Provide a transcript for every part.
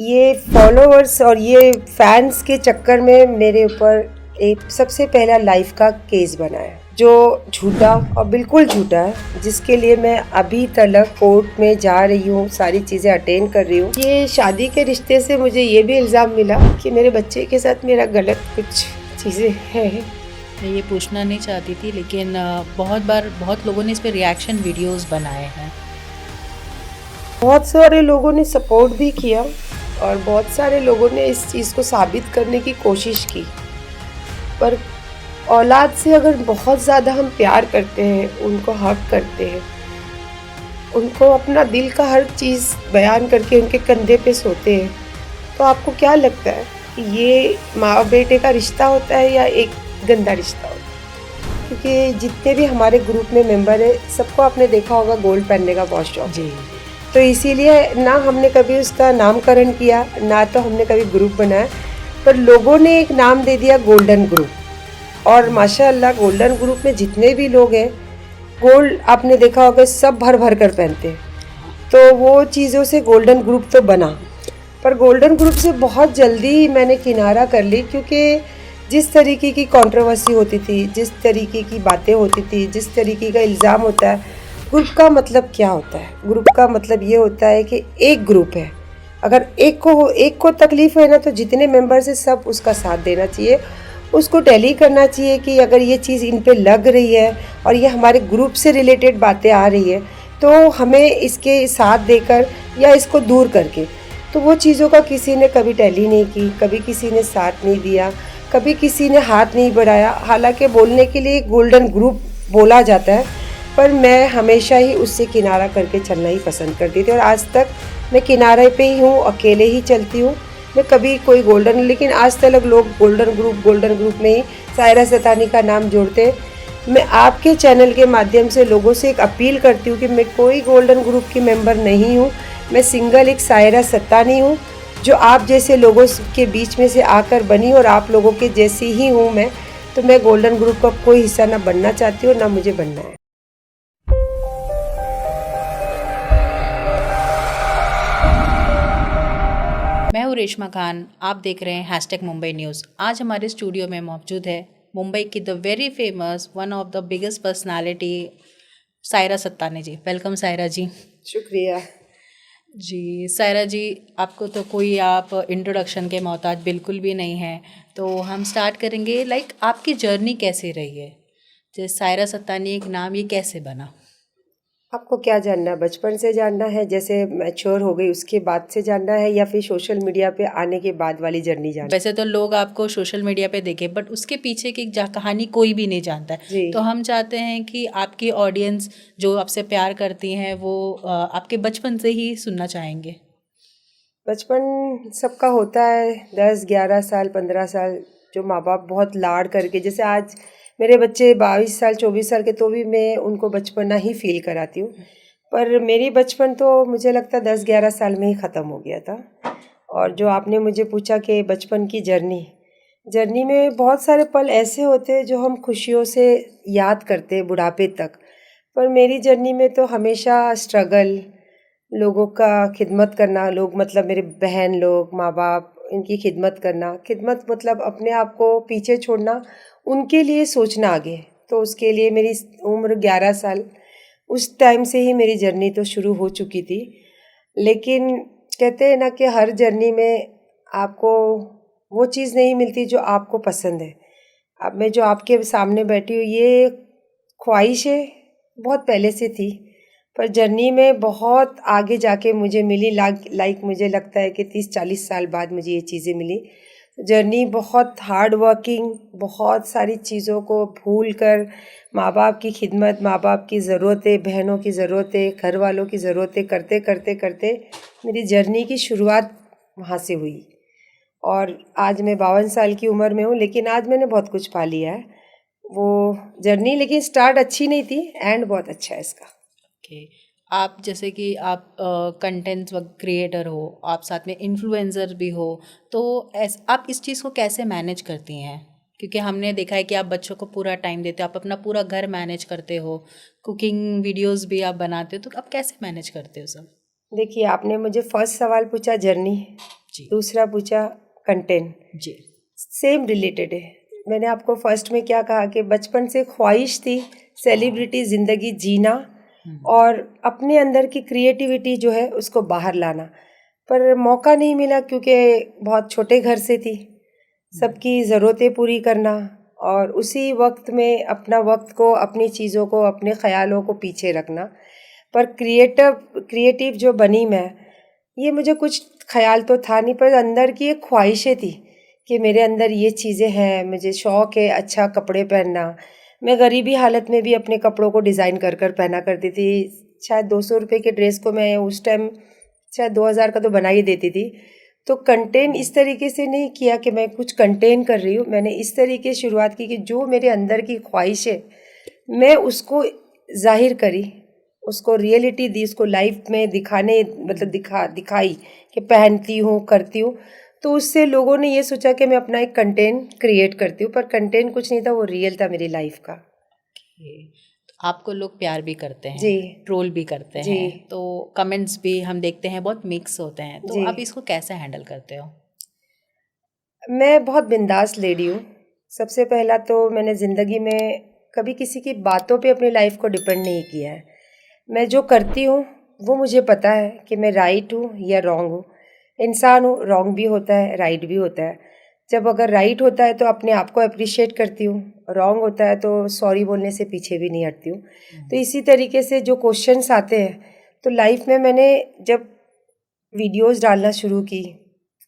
ये फॉलोअर्स और ये फैंस के चक्कर में मेरे ऊपर एक सबसे पहला लाइफ का केस बना है, जो झूठा और बिल्कुल झूठा है, जिसके लिए मैं अभी तक कोर्ट में जा रही हूँ, सारी चीज़ें अटेंड कर रही हूँ। ये शादी के रिश्ते से मुझे ये भी इल्ज़ाम मिला कि मेरे बच्चे के साथ मेरा गलत कुछ चीज़ें हैं। मैं ये पूछना नहीं चाहती थी, लेकिन बहुत बार बहुत लोगों ने इस पर रिएक्शन वीडियोस बनाए हैं। बहुत सारे लोगों ने सपोर्ट भी किया और बहुत सारे लोगों ने इस चीज़ को साबित करने की कोशिश की, पर औलाद से अगर बहुत ज़्यादा हम प्यार करते हैं, उनको हक करते हैं, उनको अपना दिल का हर चीज़ बयान करके उनके कंधे पे सोते हैं, तो आपको क्या लगता है कि ये माँ बेटे का रिश्ता होता है या एक गंदा रिश्ता होता है? क्योंकि जितने भी हमारे ग्रुप में मेंबर है, सबको आपने देखा होगा गोल्ड पहनने का बहुत शौक जी। तो इसीलिए ना हमने कभी उसका नामकरण किया, ना तो हमने कभी ग्रुप बनाया, पर लोगों ने एक नाम दे दिया गोल्डन ग्रुप। और माशाअल्लाह गोल्डन ग्रुप में जितने भी लोग हैं, गोल्ड आपने देखा होगा सब भर भर कर पहनते हैं, तो वो चीज़ों से गोल्डन ग्रुप तो बना। पर गोल्डन ग्रुप से बहुत जल्दी मैंने किनारा कर ली, क्योंकि जिस तरीके की कंट्रोवर्सी होती थी, जिस तरीके की बातें होती थी, जिस तरीके का इल्ज़ाम होता है, ग्रुप का मतलब क्या होता है? ग्रुप का मतलब ये होता है कि एक ग्रुप है, अगर एक को तकलीफ़ है ना, तो जितने मेंबर्स हैं सब उसका साथ देना चाहिए, उसको टैली करना चाहिए कि अगर ये चीज़ इन पे लग रही है और ये हमारे ग्रुप से रिलेटेड बातें आ रही है, तो हमें इसके साथ देकर या इसको दूर करके, तो वो चीज़ों का किसी ने कभी टैली नहीं की, कभी किसी ने साथ नहीं दिया, कभी किसी ने हाथ नहीं बढ़ाया। हालांकि बोलने के लिए गोल्डन ग्रुप बोला जाता है, पर मैं हमेशा ही उससे किनारा करके चलना ही पसंद करती थी और आज तक मैं किनारे पे ही हूँ, अकेले ही चलती हूँ। मैं कभी कोई गोल्डन, लेकिन आज तक लोग गोल्डन ग्रुप में ही सायरा सतानी का नाम जोड़ते हैं। मैं आपके चैनल के माध्यम से लोगों से एक अपील करती हूँ कि मैं कोई गोल्डन ग्रुप की मेंबर नहीं हूँ, मैं सिंगल एक सायरा सतानी हूँ, जो आप जैसे लोगों के बीच में से आकर बनी और आप लोगों के जैसी ही हूँ मैं। तो मैं गोल्डन ग्रुप का कोई हिस्सा ना बनना चाहती हूँ, ना मुझे बनना है। मैं हूँ रेशमा खान, आप देख रहे हैं हैशटैग मुंबई न्यूज़। आज हमारे स्टूडियो में मौजूद है मुंबई की the very famous one of the biggest personality Saira Sattani ji. Welcome Saira ji. शुक्रिया जी सायरा जी, आपको तो कोई आप इंट्रोडक्शन के मोहताज बिल्कुल भी नहीं है, तो हम स्टार्ट करेंगे। आपकी जर्नी कैसे रही है? जैसे सायरा सत्तानी एक नाम ये कैसे बना? आपको क्या जानना है? बचपन से जानना है, जैसे मैच्योर हो गई उसके बाद से जानना है, या फिर सोशल मीडिया पे आने के बाद वाली जर्नी जानना वैसे तो लोग आपको सोशल मीडिया पे देखे, बट उसके पीछे की कहानी कोई भी नहीं जानता है। जी। तो हम चाहते हैं कि आपकी ऑडियंस जो आपसे प्यार करती हैं वो आपके बचपन से ही सुनना चाहेंगे। बचपन सबका होता है, 10 11 साल 15 साल, जो माँ बाप बहुत लाड़ करके, जैसे आज मेरे बच्चे 22 साल 24 साल के, तो भी मैं उनको बचपना ही फील कराती हूँ। पर मेरी बचपन तो मुझे लगता है 10 11 साल में ही ख़त्म हो गया था। और जो आपने मुझे पूछा कि बचपन की जर्नी, जर्नी में बहुत सारे पल ऐसे होते हैं जो हम खुशियों से याद करते हैं बुढ़ापे तक। पर मेरी जर्नी में तो हमेशा स्ट्रगल, लोगों का खिदमत करना, लोग मतलब मेरे बहन लोग, माँ बाप, इनकी खिदमत करना, खिदमत मतलब अपने आप को पीछे छोड़ना, उनके लिए सोचना आगे। तो उसके लिए मेरी उम्र 11 साल, उस टाइम से ही मेरी जर्नी तो शुरू हो चुकी थी। लेकिन कहते हैं ना कि हर जर्नी में आपको वो चीज़ नहीं मिलती जो आपको पसंद है। अब मैं जो आपके सामने बैठी हूँ, ये ख्वाहिशें बहुत पहले से थी, पर जर्नी में बहुत आगे जाके मुझे मिली। लाइक मुझे लगता है कि 30 40 साल बाद मुझे ये चीज़ें मिली। जर्नी बहुत हार्ड वर्किंग, बहुत सारी चीज़ों को भूल कर माँ बाप की खिदमत, माँ बाप की ज़रूरतें, बहनों की ज़रूरतें, घर वालों की ज़रूरतें करते करते करते मेरी जर्नी की शुरुआत वहाँ से हुई। और आज मैं 52 साल की उम्र में हूँ, लेकिन आज मैंने बहुत कुछ पा लिया है। वो जर्नी, लेकिन स्टार्ट अच्छी नहीं थी, एंड बहुत अच्छा है इसका। ओके, आप जैसे कि आप कंटेंट क्रिएटर हो, आप साथ में इन्फ्लुएंसर भी हो, तो आप इस चीज़ को कैसे मैनेज करती हैं? क्योंकि हमने देखा है कि आप बच्चों को पूरा टाइम देते हो, आप अपना पूरा घर मैनेज करते हो, कुकिंग वीडियोस भी आप बनाते हो, तो आप कैसे मैनेज करते हो सब? देखिए, आपने मुझे फर्स्ट सवाल पूछा जर्नी, जी दूसरा पूछा कंटेंट, जी सेम रिलेटेड है। मैंने आपको फर्स्ट में क्या कहा कि बचपन से ख्वाहिश थी सेलिब्रिटी ज़िंदगी जीना और अपने अंदर की क्रिएटिविटी जो है उसको बाहर लाना, पर मौका नहीं मिला क्योंकि बहुत छोटे घर से थी। सबकी ज़रूरतें पूरी करना और उसी वक्त में अपना वक्त को, अपनी चीज़ों को, अपने ख़यालों को पीछे रखना। पर क्रिएटिव जो बनी मैं, ये मुझे कुछ ख्याल तो था नहीं, पर अंदर की एक ख्वाहिशें थी कि मेरे अंदर ये चीज़ें हैं। मुझे शौक़ है अच्छा कपड़े पहनना। मैं गरीबी हालत में भी अपने कपड़ों को डिज़ाइन कर कर पहना करती थी। शायद 200 रुपये के ड्रेस को मैं उस टाइम शायद 2000 का तो बना ही देती थी। तो कंटेंट इस तरीके से नहीं किया कि मैं कुछ कंटेंट कर रही हूँ। मैंने इस तरीके शुरुआत की कि जो मेरे अंदर की ख्वाहिश है मैं उसको जाहिर करी, उसको रियलिटी दी, उसको लाइफ में दिखाने मतलब दिखाई कि पहनती हूँ, करती हूँ। तो उससे लोगों ने ये सोचा कि मैं अपना एक कंटेंट क्रिएट करती हूँ, पर कंटेंट कुछ नहीं था, वो रियल था मेरी लाइफ का। तो आपको लोग प्यार भी करते हैं, जी ट्रोल भी करते जी हैं, तो कमेंट्स भी हम देखते हैं बहुत मिक्स होते हैं, तो जी। आप इसको कैसे हैंडल करते हो? मैं बहुत बिंदास लेडी हूँ। सबसे पहला तो मैंने ज़िंदगी में कभी किसी की बातों पे अपनी लाइफ को डिपेंड नहीं किया है। मैं जो करती हूँ वो मुझे पता है कि मैं राइट हूँ या रॉन्ग हूँ। इंसान हूँ, रॉन्ग भी होता है, राइट भी होता है। जब अगर राइट होता है तो अपने आप को अप्रिशिएट करती हूँ, रॉन्ग होता है तो सॉरी बोलने से पीछे भी नहीं हटती हूँ। तो इसी तरीके से जो क्वेश्चंस आते हैं, तो लाइफ में मैंने जब वीडियोस डालना शुरू की,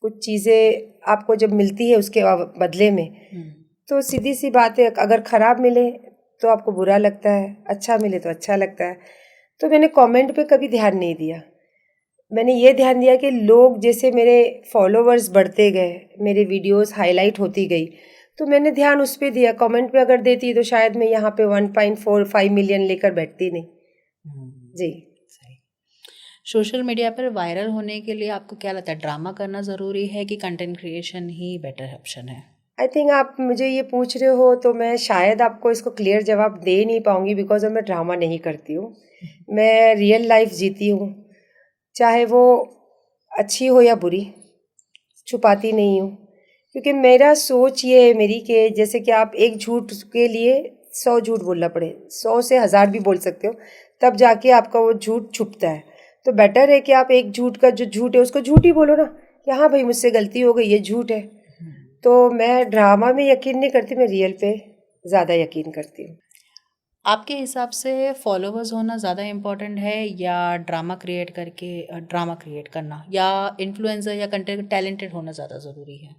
कुछ चीज़ें आपको जब मिलती है उसके बदले में, तो सीधी सी बात है, अगर ख़राब मिले तो आपको बुरा लगता है, अच्छा मिले तो अच्छा लगता है। तो मैंने कमेंट पे कभी ध्यान नहीं दिया। मैंने ये ध्यान दिया कि लोग जैसे मेरे फॉलोवर्स बढ़ते गए, मेरे वीडियोस हाईलाइट होती गई, तो मैंने ध्यान उस पर दिया। कमेंट पे अगर देती तो शायद मैं यहाँ पे 1.45 मिलियन लेकर बैठती नहीं। जी। सही। सोशल मीडिया पर वायरल होने के लिए आपको क्या लगता है, ड्रामा करना ज़रूरी है कि कंटेंट क्रिएशन ही बेटर ऑप्शन है? आई थिंक आप मुझे ये पूछ रहे हो तो मैं शायद आपको इसको क्लियर जवाब दे नहीं पाऊंगी, बिकॉज मैं ड्रामा नहीं करती हूँ। मैं रियल लाइफ जीती हूँ, चाहे वो अच्छी हो या बुरी, छुपाती नहीं हूँ। क्योंकि मेरा सोच ये है मेरी कि जैसे कि आप एक झूठ के लिए 100 झूठ बोलना पड़े, 100 से 1000 भी बोल सकते हो, तब जाके आपका वो झूठ छुपता है। तो बेटर है कि आप एक झूठ का जो झूठ है उसको झूठ ही बोलो ना, कि हाँ भाई मुझसे गलती हो गई, ये झूठ है। तो मैं ड्रामा में यकीन नहीं करती, मैं रियल पे ज़्यादा यकीन करती हूँ। आपके हिसाब से फॉलोअर्स होना ज़्यादा इम्पोर्टेंट है या ड्रामा क्रिएट करके ड्रामा क्रिएट करना, या इन्फ्लुएंसर या कंटेंट टैलेंटेड होना ज़्यादा ज़रूरी है?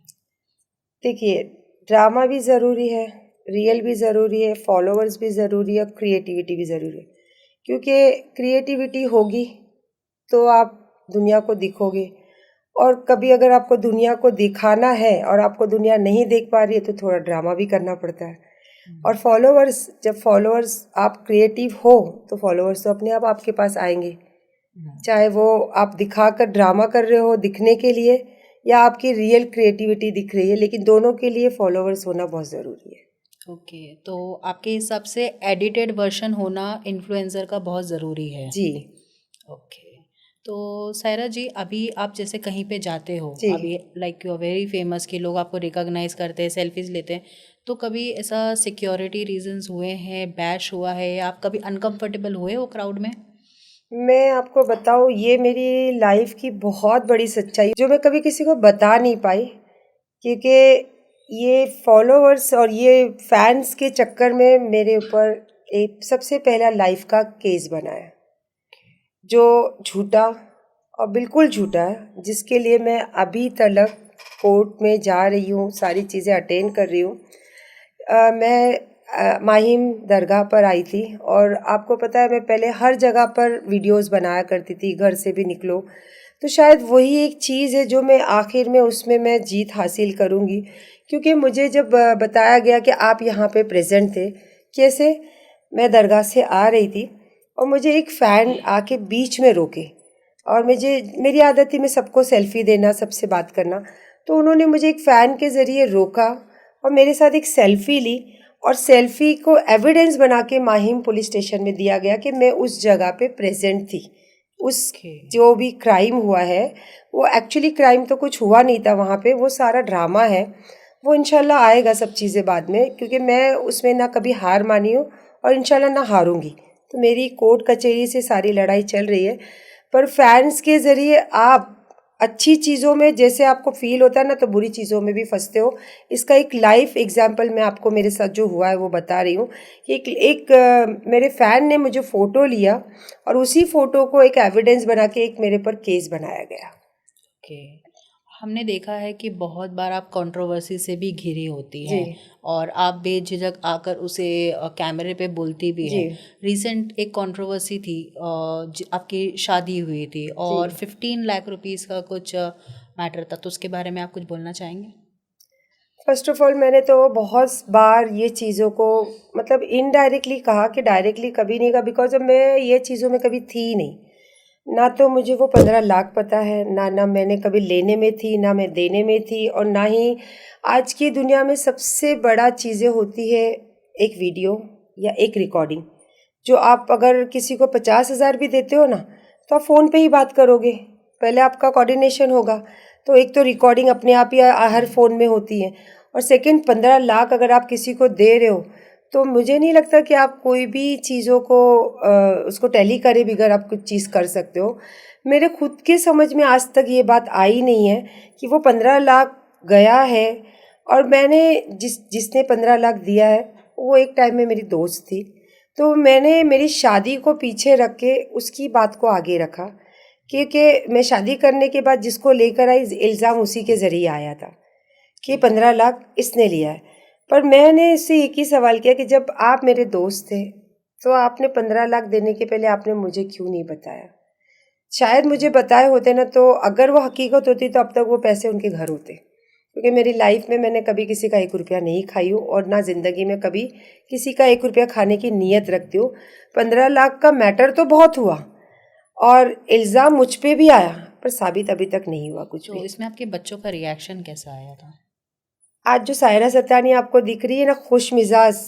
देखिए, ड्रामा भी ज़रूरी है, रियल भी ज़रूरी है, फॉलोअर्स भी ज़रूरी है, क्रिएटिविटी भी ज़रूरी है। क्योंकि क्रिएटिविटी होगी तो आप दुनिया को दिखोगे, और कभी अगर आपको दुनिया को दिखाना है और आपको दुनिया नहीं देख पा रही है तो थोड़ा ड्रामा भी करना पड़ता है। और फॉलोअर्स, जब फॉलोअर्स आप क्रिएटिव हो तो फॉलोअर्स तो अपने आप आपके पास आएंगे, चाहे वो आप दिखाकर ड्रामा कर रहे हो दिखने के लिए या आपकी रियल क्रिएटिविटी दिख रही है, लेकिन दोनों के लिए फॉलोअर्स होना बहुत ज़रूरी है। ओके, तो आपके हिसाब से एडिटेड वर्जन होना इन्फ्लुएंसर का बहुत ज़रूरी है? जी ओके। तो सायरा जी, अभी आप जैसे कहीं पे जाते हो, जी। अभी like you are very famous, कि लोग आपको रिकॉग्नाइज करते हैं, सेल्फीज लेते हैं, तो कभी ऐसा सिक्योरिटी रीजंस हुए हैं, बैश हुआ है, आप कभी अनकंफर्टेबल हुए हो क्राउड में? मैं आपको बताऊँ, ये मेरी लाइफ की बहुत बड़ी सच्चाई जो मैं कभी किसी को बता नहीं पाई, क्योंकि ये फॉलोअर्स और ये फैंस के चक्कर में मेरे ऊपर एक सबसे पहला लाइफ का केस बना है, जो झूठा और बिल्कुल झूठा है, जिसके लिए मैं अभी तक कोर्ट में जा रही हूँ, सारी चीज़ें अटेंड कर रही हूँ। मैं माहिम दरगाह पर आई थी, और आपको पता है मैं पहले हर जगह पर वीडियोस बनाया करती थी, घर से भी निकलो, तो शायद वही एक चीज़ है जो मैं आखिर में उसमें मैं जीत हासिल करूँगी। क्योंकि मुझे जब बताया गया कि आप यहाँ पे प्रेजेंट थे, कैसे, मैं दरगाह से आ रही थी और मुझे एक फ़ैन आके बीच में रोके, और मेरी आदत थी मैं सबको सेल्फ़ी देना, सबसे बात करना, तो उन्होंने मुझे एक फ़ैन के ज़रिए रोका और मेरे साथ एक सेल्फ़ी ली, और सेल्फ़ी को एविडेंस बना के माहिम पुलिस स्टेशन में दिया गया कि मैं उस जगह पे प्रेजेंट थी, उस ओके। जो भी क्राइम हुआ है वो एक्चुअली क्राइम तो कुछ हुआ नहीं था वहाँ पे, वो सारा ड्रामा है। वो इंशाल्लाह आएगा सब चीज़ें बाद में, क्योंकि मैं उसमें ना कभी हार मानी हूँ और इंशाल्लाह ना हारूंगी। तो मेरी कोर्ट कचहरी से सारी लड़ाई चल रही है, पर फैंस के ज़रिए आप अच्छी चीज़ों में जैसे आपको फील होता है ना, तो बुरी चीज़ों में भी फंसते हो। इसका एक लाइफ एग्जाम्पल मैं आपको मेरे साथ जो हुआ है वो बता रही हूँ कि मेरे फ़ैन ने मुझे फ़ोटो लिया और उसी फ़ोटो को एक एविडेंस बना के एक मेरे पर केस बनाया गया। ओके। हमने देखा है कि बहुत बार आप कंट्रोवर्सी से भी घिरी होती जी हैं और आप बेझिझक आकर उसे कैमरे पे बोलती भी जी हैं। रिसेंट एक कंट्रोवर्सी थी, आपकी शादी हुई थी जी। और 15 लाख रुपीस का कुछ मैटर था, तो उसके बारे में आप कुछ बोलना चाहेंगे? फर्स्ट ऑफ ऑल मैंने तो बहुत बार ये चीज़ों को मतलब इनडायरेक्टली कहा कि डायरेक्टली कभी नहीं कहा, बिकॉज मैं ये चीज़ों में कभी थी ही नहीं। ना तो मुझे वो 15 लाख पता है, ना मैंने कभी लेने में थी, ना मैं देने में थी, और ना ही आज की दुनिया में सबसे बड़ा चीज़ें होती है एक वीडियो या एक रिकॉर्डिंग। जो आप अगर किसी को 50,000 भी देते हो ना, तो आप फ़ोन पे ही बात करोगे, पहले आपका कोऑर्डिनेशन होगा। तो एक तो रिकॉर्डिंग अपने आप ही हर फ़ोन में होती है, और सेकंड 15 लाख अगर आप किसी को दे रहे हो, तो मुझे नहीं लगता कि आप कोई भी चीज़ों को उसको टैली करे बगैर आप कुछ चीज़ कर सकते हो। मेरे खुद के समझ में आज तक ये बात आई नहीं है कि वो 15 लाख गया है। और मैंने जिसने 15 लाख दिया है वो एक टाइम में मेरी दोस्त थी, तो मैंने मेरी शादी को पीछे रख के उसकी बात को आगे रखा, क्योंकि मैं शादी करने के बाद जिसको लेकर आई इल्ज़ाम उसी के ज़रिए आया था कि 15 लाख इसने लिया है। पर मैंने इससे एक ही सवाल किया कि जब आप मेरे दोस्त थे तो आपने 15 लाख देने के पहले आपने मुझे क्यों नहीं बताया? शायद मुझे बताए होते ना, तो अगर वो हकीकत होती तो अब तक वो पैसे उनके घर होते, क्योंकि मेरी लाइफ में मैंने कभी किसी का 1 रुपया नहीं खाई हूँ और ना ज़िंदगी में कभी किसी का 1 रुपया खाने की नीयत रखती हूँ। 15 लाख का मैटर तो बहुत हुआ और इल्ज़ाम मुझ पे भी आया, पर साबित अभी तक नहीं हुआ कुछ तो भी। इसमें आपके बच्चों का रिएक्शन कैसा आया था? आज जो सायरा सत्यानी आपको दिख रही है ना, खुश मिजाज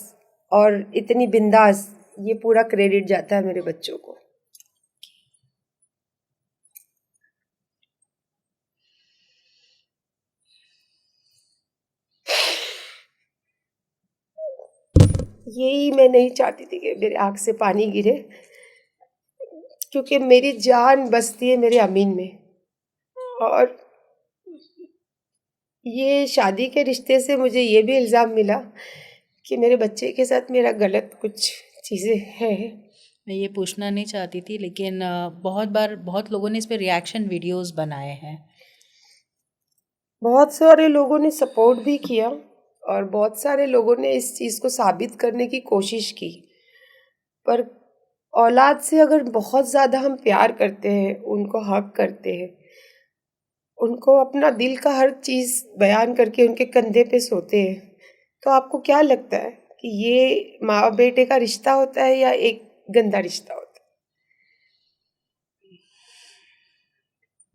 और इतनी बिंदास, ये पूरा क्रेडिट जाता है मेरे बच्चों को। यही मैं नहीं चाहती थी कि मेरे आँख से पानी गिरे, क्योंकि मेरी जान बसती है मेरे अमीन में। और ये शादी के रिश्ते से मुझे ये भी इल्ज़ाम मिला कि मेरे बच्चे के साथ मेरा गलत कुछ चीज़ें हैं। मैं ये पूछना नहीं चाहती थी, लेकिन बहुत बार बहुत लोगों ने इस पे रिएक्शन वीडियोस बनाए हैं। बहुत सारे लोगों ने सपोर्ट भी किया और बहुत सारे लोगों ने इस चीज़ को साबित करने की कोशिश की, पर औलाद से अगर बहुत ज़्यादा हम प्यार करते हैं, उनको हक करते हैं, उनको अपना दिल का हर चीज़ बयान करके उनके कंधे पे सोते हैं, तो आपको क्या लगता है कि ये माँ बेटे का रिश्ता होता है या एक गंदा रिश्ता होता है?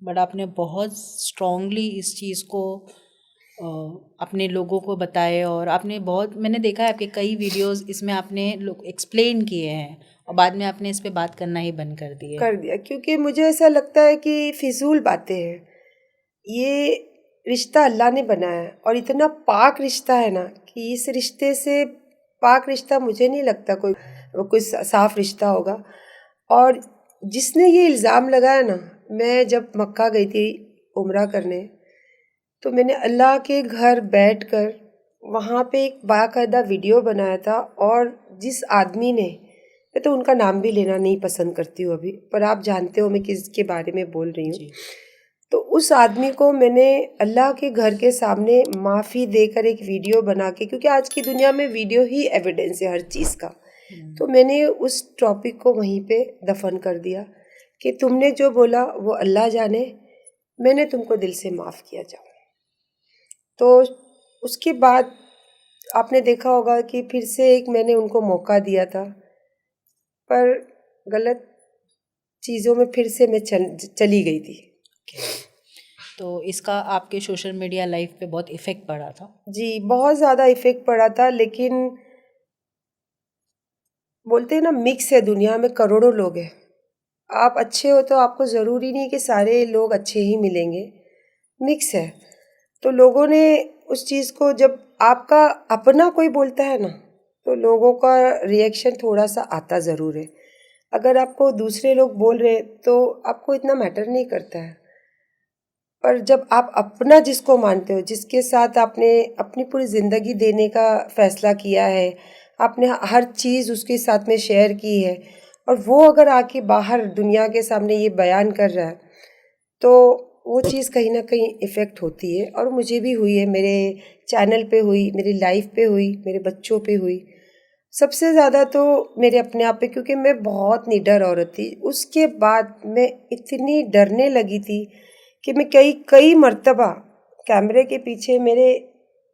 बट आपने बहुत स्ट्रांगली इस चीज़ को अपने लोगों को बताए और आपने बहुत, मैंने देखा है आपके कई वीडियोस, इसमें आपने लोग एक्सप्लेन किए हैं और बाद में आपने इस पे बात करना ही बंद कर दिए। कर दिया, क्योंकि मुझे ऐसा लगता है कि फिजूल बातें हैं। ये रिश्ता अल्लाह ने बनाया है और इतना पाक रिश्ता है ना कि इस रिश्ते से पाक रिश्ता मुझे नहीं लगता कोई साफ रिश्ता होगा। और जिसने ये इल्ज़ाम लगाया ना, मैं जब मक्का गई थी उम्रा करने, तो मैंने अल्लाह के घर बैठकर वहाँ पे एक बाकायदा वीडियो बनाया था। और जिस आदमी ने, मैं तो उनका नाम भी लेना नहीं पसंद करती हूँ अभी, पर आप जानते हो मैं किसके बारे में बोल रही हूँ। जी। तो उस आदमी को मैंने अल्लाह के घर के सामने माफ़ी देकर एक वीडियो बना के, क्योंकि आज की दुनिया में वीडियो ही एविडेंस है हर चीज़ का, तो मैंने उस टॉपिक को वहीं पे दफन कर दिया कि तुमने जो बोला वो अल्लाह जाने, मैंने तुमको दिल से माफ़ किया जाओ। तो उसके बाद आपने देखा होगा कि फिर से एक मैंने उनको मौका दिया था, पर गलत चीज़ों में फिर से मैं चली गई थी। तो इसका आपके सोशल मीडिया लाइफ पे बहुत इफ़ेक्ट पड़ा था। जी, बहुत ज़्यादा इफ़ेक्ट पड़ा था, लेकिन बोलते हैं ना मिक्स है दुनिया में, करोड़ों लोग हैं। आप अच्छे हो तो आपको ज़रूरी नहीं कि सारे लोग अच्छे ही मिलेंगे, मिक्स है। तो लोगों ने उस चीज़ को, जब आपका अपना कोई बोलता है ना, तो लोगों का रिएक्शन थोड़ा सा आता ज़रूर है। अगर आपको दूसरे लोग बोल रहे हैं तो आपको इतना मैटर नहीं करता है, पर जब आप अपना जिसको मानते हो, जिसके साथ आपने अपनी पूरी ज़िंदगी देने का फ़ैसला किया है, आपने हर चीज़ उसके साथ में शेयर की है, और वो अगर आके बाहर दुनिया के सामने ये बयान कर रहा है, तो वो चीज़ कहीं ना कहीं इफ़ेक्ट होती है। और मुझे भी हुई है, मेरे चैनल पे हुई, मेरी लाइफ पे हुई, मेरे बच्चों पे हुई। सबसे ज़्यादा तो मेरे अपने आप पे, क्योंकि मैं बहुत निडर औरत थी। उसके बाद मैं इतनी डरने लगी थी कि मैं कई कई मर्तबा कैमरे के पीछे मेरे,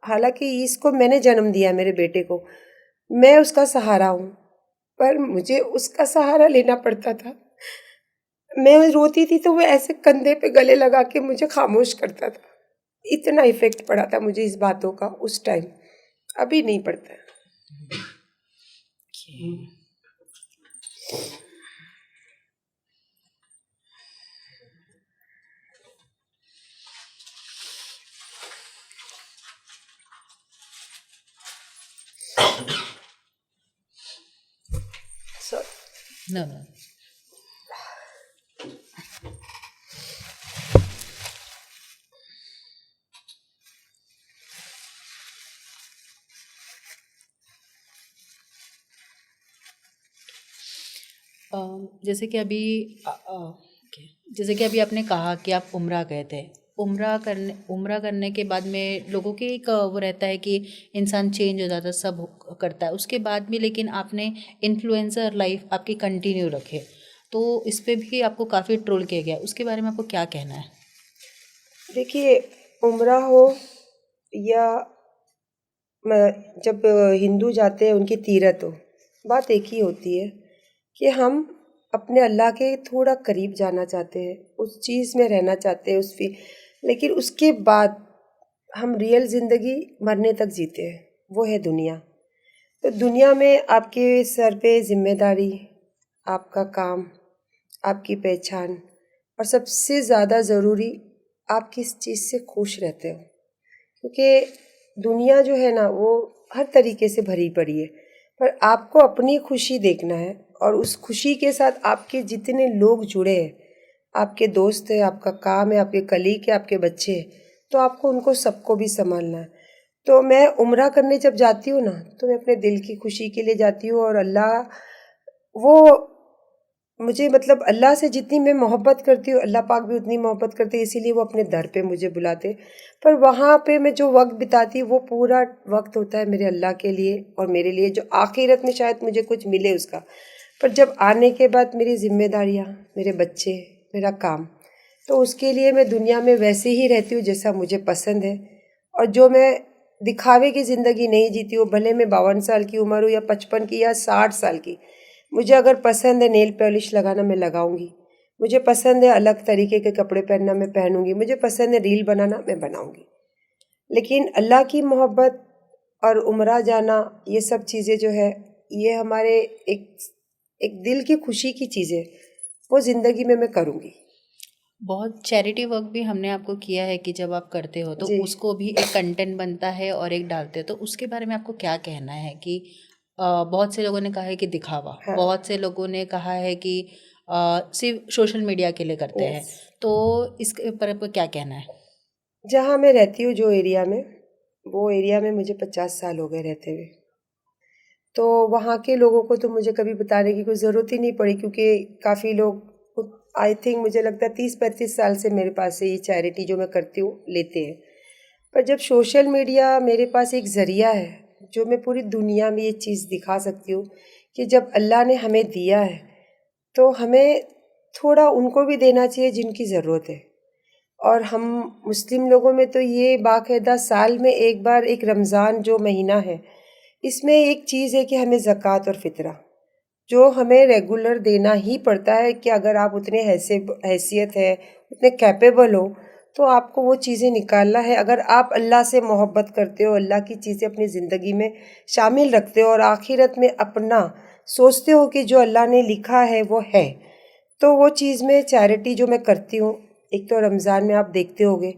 हालांकि इसको मैंने जन्म दिया मेरे बेटे को, मैं उसका सहारा हूँ, पर मुझे उसका सहारा लेना पड़ता था। मैं रोती थी तो वो ऐसे कंधे पे गले लगा के मुझे खामोश करता था। इतना इफेक्ट पड़ा था मुझे इस बातों का उस टाइम, अभी नहीं पड़ता है। So, नो नो जैसे कि अभी ओके, जैसे कि अभी आपने कहा कि आप उम्रा गए थे। उम्रा करने के बाद में लोगों के एक वो रहता है कि इंसान चेंज हो जाता है, सब करता है उसके बाद भी, लेकिन आपने इन्फ्लुएंसर लाइफ आपकी कंटिन्यू रखे, तो इस पे भी आपको काफ़ी ट्रोल किया गया। उसके बारे में आपको क्या कहना है? देखिए, उम्रा हो या जब हिंदू जाते हैं उनकी तीरथ हो, बात एक ही होती है कि हम अपने अल्लाह के थोड़ा करीब जाना चाहते हैं, उस चीज़ में रहना चाहते हैं, लेकिन उसके बाद हम रियल ज़िंदगी मरने तक जीते हैं, वो है दुनिया। तो दुनिया में आपके सर पे जिम्मेदारी, आपका काम, आपकी पहचान, और सबसे ज़्यादा ज़रूरी, आप किस चीज़ से खुश रहते हो। क्योंकि दुनिया जो है ना, वो हर तरीके से भरी पड़ी है, पर आपको अपनी खुशी देखना है, और उस खुशी के साथ आपके जितने लोग जुड़े हैं, आपके दोस्त हैं, आपका काम है, आपके कलीग है, आपके बच्चे हैं, तो आपको उनको सबको भी संभालना है। तो मैं उम्रा करने जब जाती हूँ ना, तो मैं अपने दिल की खुशी के लिए जाती हूँ, और अल्लाह वो मुझे, मतलब अल्लाह से जितनी मैं मोहब्बत करती हूँ, अल्लाह पाक भी उतनी मोहब्बत करते हैं, इसीलिए वो अपने दर पे मुझे बुलाते। पर वहाँ पे मैं जो वक्त बिताती हूँ, वो पूरा वक्त होता है मेरे अल्लाह के लिए और मेरे लिए, जो आखिरत में शायद मुझे कुछ मिले उसका। पर जब आने के बाद मेरी जिम्मेदारियाँ, मेरे बच्चे, मेरा काम, तो उसके लिए मैं दुनिया में वैसे ही रहती हूँ जैसा मुझे पसंद है। और जो मैं दिखावे की ज़िंदगी नहीं जीती हूँ, भले मैं 52 साल की उम्र हो या 55 की या 60 साल की, मुझे अगर पसंद है नेल पॉलिश लगाना, मैं लगाऊंगी। मुझे पसंद है अलग तरीके के कपड़े पहनना, मैं पहनूंगी। मुझे पसंद है रील बनाना, मैं बनाऊंगी। लेकिन अल्लाह की मोहब्बत और उम्रा जाना, ये सब चीज़ें जो है, ये हमारे एक एक दिल की खुशी की चीज़ें, वो ज़िंदगी में मैं करूँगी। बहुत चैरिटी वर्क भी हमने आपको किया है कि जब आप करते हो तो जी उसको भी एक कंटेंट बनता है और एक डालते हो, तो उसके बारे में आपको क्या कहना है कि बहुत से लोगों ने कहा है कि दिखावा, हाँ। बहुत से लोगों ने कहा है कि सिर्फ सोशल मीडिया के लिए करते हैं, यस। तो इसके ऊपर आपको क्या कहना है? जहाँ मैं रहती हूँ, जो एरिया में, वो एरिया में मुझे 50 साल हो गए रहते हुए। तो वहाँ के लोगों को तो मुझे कभी बताने की कोई ज़रूरत ही नहीं पड़ी, क्योंकि काफ़ी लोग, आई थिंक मुझे लगता है 30-35 साल से मेरे पास से ये चैरिटी जो मैं करती हूँ लेते हैं। पर जब सोशल मीडिया मेरे पास एक ज़रिया है, जो मैं पूरी दुनिया में ये चीज़ दिखा सकती हूँ कि जब अल्लाह ने हमें दिया है, तो हमें थोड़ा उनको भी देना चाहिए जिनकी ज़रूरत है। और हम मुस्लिम लोगों में तो ये बाकायदा साल में एक बार, एक रमज़ान जो महीना है, इसमें एक चीज़ है कि हमें ज़कात और फ़ितरा, जो हमें रेगुलर देना ही पड़ता है, कि अगर आप उतने हैसियत है, उतने कैपेबल हो, तो आपको वो चीज़ें निकालना है। अगर आप अल्लाह से मोहब्बत करते हो, अल्लाह की चीज़ें अपनी ज़िंदगी में शामिल रखते हो, और आखिरत में अपना सोचते हो कि जो अल्लाह ने लिखा है वो है, तो वो चीज़ में चैरिटी जो मैं करती हूँ, एक तो रमज़ान में आप देखते होंगे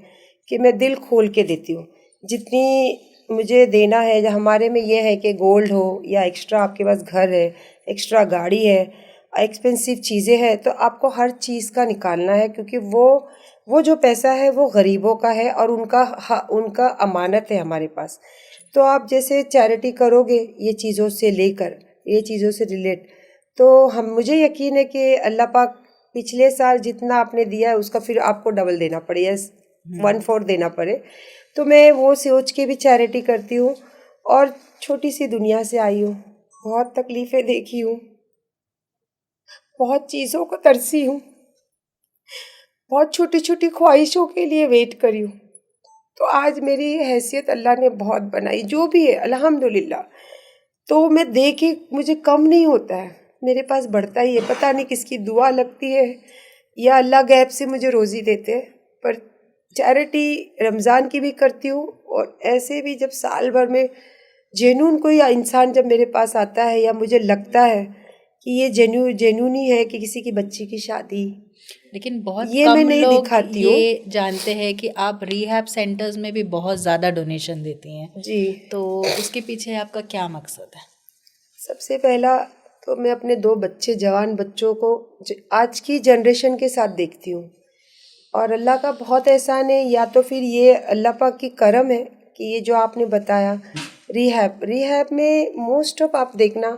कि मैं दिल खोल के देती हूँ। जितनी मुझे देना है, हमारे में ये है कि गोल्ड हो या एक्स्ट्रा आपके पास घर है, एक्स्ट्रा गाड़ी है, एक्सपेंसिव चीज़ें हैं, तो आपको हर चीज़ का निकालना है, क्योंकि वो जो पैसा है वो गरीबों का है और उनका अमानत है हमारे पास। तो आप जैसे चैरिटी करोगे ये चीज़ों से लेकर, ये चीज़ों से रिलेट, तो हम मुझे यकीन है कि अल्लाह पाक पिछले साल जितना आपने दिया है उसका फिर आपको डबल देना पड़े या 1/4 देना पड़े। तो मैं वो सोच के भी चैरिटी करती हूँ। और छोटी सी दुनिया से आई हूँ, बहुत तकलीफ़ें देखी हूँ, बहुत चीज़ों को तरसी हूँ, बहुत छोटी छोटी ख्वाहिशों के लिए वेट करी हूँ। तो आज मेरी हैसियत अल्लाह ने बहुत बनाई, जो भी है अल्हम्दुलिल्लाह। तो मैं दे के मुझे कम नहीं होता है, मेरे पास बढ़ता ही है। पता नहीं किसकी दुआ लगती है या अल्लाह गैब से मुझे रोज़ी देते हैं। पर चैरिटी रमज़ान की भी करती हूँ, और ऐसे भी जब साल भर में जेन्युइन कोई इंसान जब मेरे पास आता है या मुझे लगता है कि ये जेन्युइन ही है, कि किसी की बच्ची की शादी, लेकिन बहुत ये मैं कम नहीं लोग दिखाती हूँ। ये जानते हैं कि आप रिहैब सेंटर्स में भी बहुत ज़्यादा डोनेशन देती हैं, जी, तो उसके पीछे आपका क्या मकसद है? सबसे पहला तो मैं अपने 2 बच्चे, जवान बच्चों को आज की जनरेशन के साथ देखती हूँ, और अल्लाह का बहुत एहसान है, या तो फिर ये अल्लाह पाक की करम है कि ये जो आपने बताया रिहैब में मोस्ट ऑफ आप देखना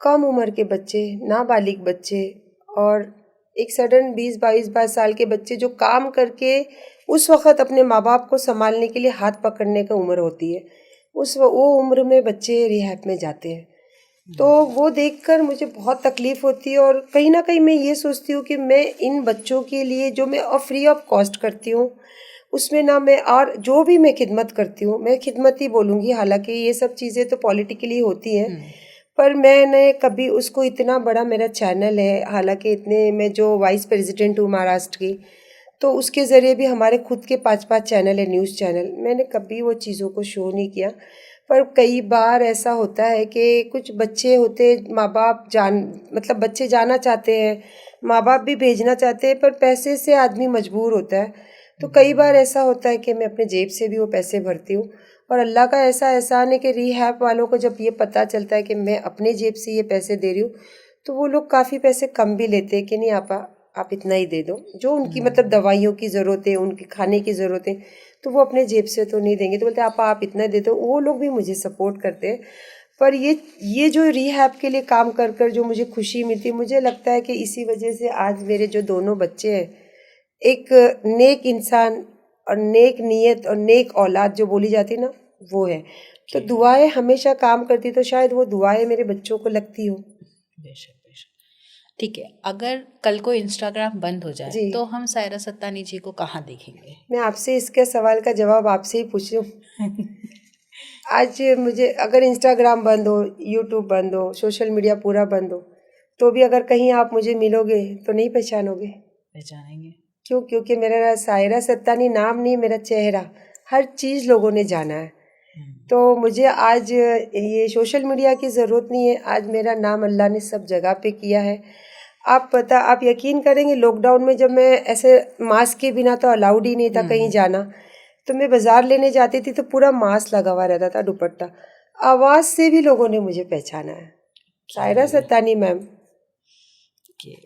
कम उम्र के बच्चे, नाबालिग बच्चे, और एक सडन 20-22 साल के बच्चे जो काम करके उस वक़्त अपने माँ बाप को संभालने के लिए हाथ पकड़ने का उम्र होती है, वो उम्र में बच्चे रिहैब में जाते हैं। तो वो देखकर मुझे बहुत तकलीफ़ होती है, और कहीं ना कहीं मैं ये सोचती हूँ कि मैं इन बच्चों के लिए जो मैं फ्री ऑफ कॉस्ट करती हूँ, उसमें ना मैं, और जो भी मैं खिदमत करती हूँ, मैं खिदमत ही बोलूँगी, हालांकि ये सब चीज़ें तो पॉलिटिकली होती हैं, पर मैंने कभी उसको, इतना बड़ा मेरा चैनल है, हालांकि इतने, मैं जो वाइस प्रेसिडेंट हूँ महाराष्ट्र की, तो उसके ज़रिए भी हमारे खुद के 5-5 चैनल है, न्यूज़ चैनल, मैंने कभी वो चीज़ों को शो नहीं किया। पर कई बार ऐसा होता है कि कुछ बच्चे होते, माँ बाप मतलब बच्चे जाना चाहते हैं, माँ बाप भी भेजना चाहते हैं, पर पैसे से आदमी मजबूर होता है। तो कई बार ऐसा होता है कि मैं अपने जेब से भी वो पैसे भरती हूँ, और अल्लाह का ऐसा एहसान है कि रिहैब वालों को जब ये पता चलता है कि मैं अपने जेब से ये पैसे दे रही हूँ, तो वो लोग काफ़ी पैसे कम भी लेते हैं कि नहीं आप इतना ही दे दो, जो उनकी मतलब दवाइयों की ज़रूरत है, उनकी खाने की ज़रूरत है, तो वो अपने जेब से तो नहीं देंगे, तो बोलते हैं आप इतना दे दो। वो लोग भी मुझे सपोर्ट करते हैं। पर ये जो रिहैब के लिए काम कर कर जो मुझे खुशी मिलती है, मुझे लगता है कि इसी वजह से आज मेरे जो दोनों बच्चे हैं, एक नेक इंसान और नेक नीयत और नेक औलाद जो बोली जाती है ना, वो है। तो दुआएं हमेशा काम करती, तो शायद वो दुआएं मेरे बच्चों को लगती हो। बेशक बेशक। ठीक है, अगर कल को इंस्टाग्राम बंद हो जाए जी, तो हम सायरा सत्तानी जी को कहाँ देखेंगे? मैं आपसे इसके सवाल का जवाब आपसे ही पूछ रही हूँ। आज मुझे अगर इंस्टाग्राम बंद हो, यूट्यूब बंद हो, सोशल मीडिया पूरा बंद हो, तो भी अगर कहीं आप मुझे मिलोगे तो नहीं पहचानोगे। पहचानेंगे। क्यों? क्योंकि मेरा सायरा सत्तानी नाम नहीं, मेरा चेहरा, हर चीज़ लोगों ने जाना है। तो मुझे आज ये सोशल मीडिया की ज़रूरत नहीं है, आज मेरा नाम अल्लाह ने सब जगह पे किया है। आप यकीन करेंगे, लॉकडाउन में जब मैं ऐसे मास्क के बिना, तो अलाउड ही नहीं था कहीं जाना, तो मैं बाज़ार लेने जाती थी तो पूरा मास्क लगा हुआ रहता था, दुपट्टा, आवाज़ से भी लोगों ने मुझे पहचाना है, सायरा सत्तानी मैम। कि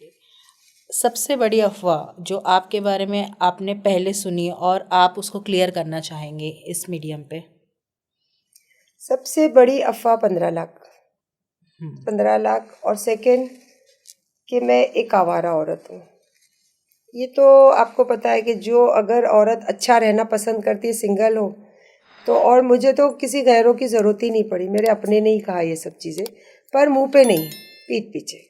सबसे बड़ी अफवाह जो आपके बारे में आपने पहले सुनी और आप उसको क्लियर करना चाहेंगे इस मीडियम पे? सबसे बड़ी अफवाह 15 लाख, 15 लाख, और सेकंड कि मैं एक आवारा औरत हूँ। ये तो आपको पता है कि जो अगर औरत अच्छा रहना पसंद करती है, सिंगल हो, तो, और मुझे तो किसी गैरों की ज़रूरत ही नहीं पड़ी, मेरे अपने ने ही कहा ये सब चीज़ें, पर मुंह पे नहीं, पीठ पीछे,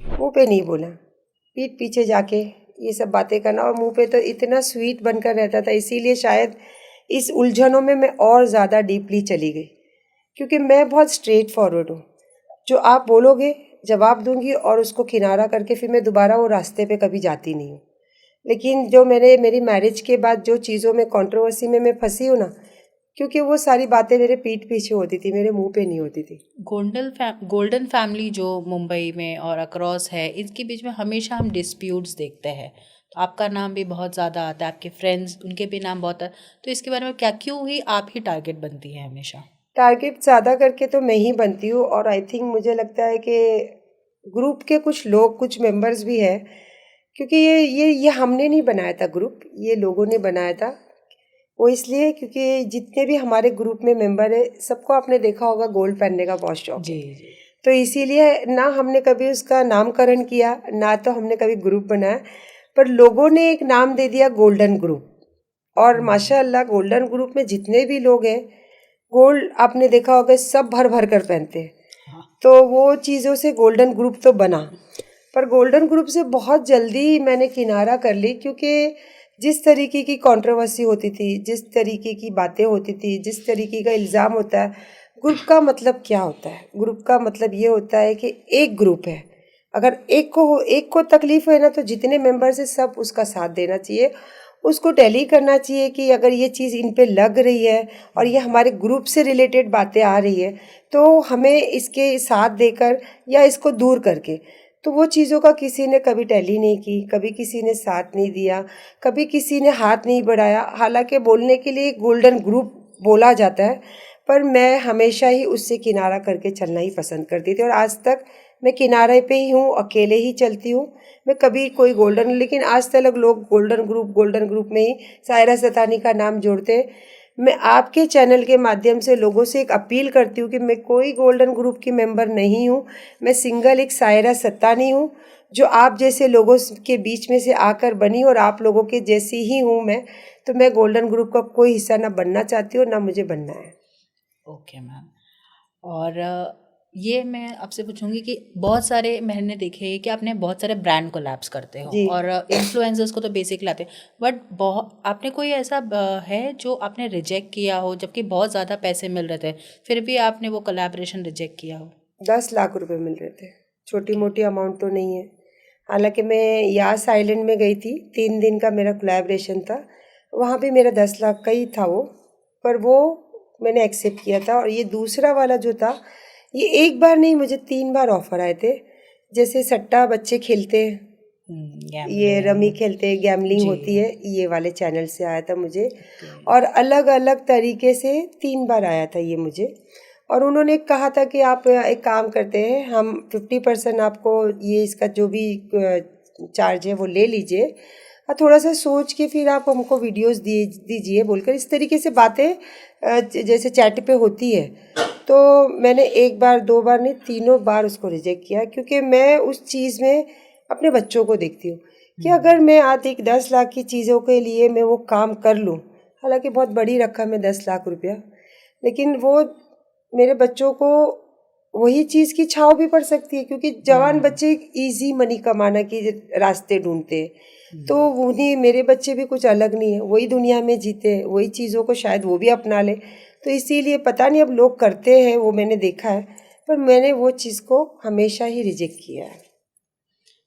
मुंह पे नहीं बोला, पीठ पीछे जाके ये सब बातें करना, और मुंह पे तो इतना स्वीट बनकर रहता था, इसीलिए शायद इस उलझनों में मैं और ज़्यादा डीपली चली गई, क्योंकि मैं बहुत स्ट्रेट फॉरवर्ड हूँ। जो आप बोलोगे जवाब दूंगी, और उसको किनारा करके फिर मैं दोबारा वो रास्ते पे कभी जाती नहीं हूँ। लेकिन जो मेरी मैरिज के बाद जो चीज़ों में कंट्रोवर्सी में मैं फंसी हूँ ना, क्योंकि वो सारी बातें मेरे पीठ पीछे होती थी, मेरे मुंह पे नहीं होती थी। गोल्डन फैमिली जो मुंबई में और अक्रॉस है, इसके बीच में हमेशा हम डिस्प्यूट्स देखते हैं। तो आपका नाम भी बहुत ज़्यादा आता है, आपके फ्रेंड्स उनके भी नाम बहुत है। तो इसके बारे में क्या, क्यों ही आप ही टारगेट बनती है हमेशा? टारगेट ज़्यादा करके तो मैं ही बनती हूँ, और आई थिंक मुझे लगता है कि ग्रुप के कुछ लोग, कुछ मेंबर्स भी हैं, क्योंकि ये हमने नहीं बनाया था ग्रुप, ये लोगों ने बनाया था। वो इसलिए क्योंकि जितने भी हमारे ग्रुप में मेंबर है, सबको आपने देखा होगा गोल्ड पहनने का बहुत शौक जी है। जी। तो इसीलिए ना हमने कभी उसका नामकरण किया, ना तो हमने कभी ग्रुप बनाया, पर लोगों ने एक नाम दे दिया गोल्डन ग्रुप। और माशाअल्लाह गोल्डन ग्रुप में जितने भी लोग हैं, गोल्ड आपने देखा होगा सब भर भर कर पहनते हैं। हाँ। तो वो चीज़ों से गोल्डन ग्रुप तो बना, पर गोल्डन ग्रुप से बहुत जल्दी मैंने किनारा कर ली, क्योंकि जिस तरीके की कंट्रोवर्सी होती थी, जिस तरीके की बातें होती थी, जिस तरीके का इल्ज़ाम होता है, ग्रुप का मतलब क्या होता है? ग्रुप का मतलब ये होता है कि एक ग्रुप है, अगर एक को तकलीफ है ना, तो जितने मेंबर्स है सब उसका साथ देना चाहिए, उसको टैली करना चाहिए कि अगर ये चीज़ इन पे लग रही है और ये हमारे ग्रुप से रिलेटेड बातें आ रही है, तो हमें इसके साथ देकर या इसको दूर करके, तो वो चीज़ों का किसी ने कभी टैली नहीं की, कभी किसी ने साथ नहीं दिया, कभी किसी ने हाथ नहीं बढ़ाया। हालांकि बोलने के लिए गोल्डन ग्रुप बोला जाता है, पर मैं हमेशा ही उससे किनारा करके चलना ही पसंद करती थी, और आज तक मैं किनारे पे ही हूँ, अकेले ही चलती हूँ। मैं कभी कोई गोल्डन, लेकिन आज तक लोग गोल्डन ग्रुप में ही सायरा सतानी का नाम जोड़ते हैं। मैं आपके चैनल के माध्यम से लोगों से एक अपील करती हूँ कि मैं कोई गोल्डन ग्रुप की मेंबर नहीं हूँ, मैं सिंगल एक सायरा सतानी हूँ, जो आप जैसे लोगों के बीच में से आकर बनी, और आप लोगों के जैसी ही हूँ मैं। तो मैं गोल्डन ग्रुप का कोई हिस्सा ना बनना चाहती हूँ, ना मुझे बनना है। Okay ma'am. और ये मैं आपसे पूछूंगी कि बहुत सारे मैंने देखे हैं कि आपने बहुत सारे ब्रांड कोलैब्स करते हो जी। और इन्फ्लुएंसर्स को तो बेसिक लाते हैं, बट बहुत आपने कोई ऐसा है जो आपने रिजेक्ट किया हो, जबकि बहुत ज़्यादा पैसे मिल रहे थे फिर भी आपने वो कोलैबोरेशन रिजेक्ट किया हो? 10 लाख रुपए मिल रहे थे, छोटी ओके। मोटी अमाउंट तो नहीं है। हालांकि मैं यास आइलैंड में गई थी, 3 दिन का मेरा कोलैबोरेशन था, वहाँ भी मेरा 10 लाख का ही था वो, पर वो मैंने एक्सेप्ट किया था। और ये दूसरा वाला जो था, ये एक बार नहीं, मुझे 3 बार ऑफर आए थे। जैसे सट्टा बच्चे खेलते हैं, ये रमी गैम्बलिंग। खेलते हैं, गैमलिंग जी। होती है, ये वाले चैनल से आया था मुझे। ओके। और अलग अलग तरीके से 3 बार आया था ये मुझे। और उन्होंने कहा था कि आप एक काम करते हैं, हम 50% आपको ये इसका जो भी चार्ज है वो ले लीजिए, और थोड़ा सा सोच के फिर आप हमको वीडियोस दीजिए, बोलकर इस तरीके से बातें जैसे चैट पे होती है। तो मैंने 1 बार 2 बार नहीं, 3 बार उसको रिजेक्ट किया, क्योंकि मैं उस चीज़ में अपने बच्चों को देखती हूँ कि अगर मैं आज एक 10 लाख की चीज़ों के लिए मैं वो काम कर लूँ, हालांकि बहुत बड़ी रकम है 10 लाख रुपया, लेकिन वो मेरे बच्चों को वही चीज़ की छाव भी पड़ सकती है, क्योंकि जवान बच्चे इजी मनी कमाना के रास्ते ढूंढते हैं। तो उन्हीं मेरे बच्चे भी कुछ अलग नहीं है, वही दुनिया में जीते हैं, वही चीज़ों को शायद वो भी अपना ले। तो इसीलिए पता नहीं अब लोग करते हैं, वो मैंने देखा है, पर मैंने वो चीज़ को हमेशा ही रिजेक्ट किया है।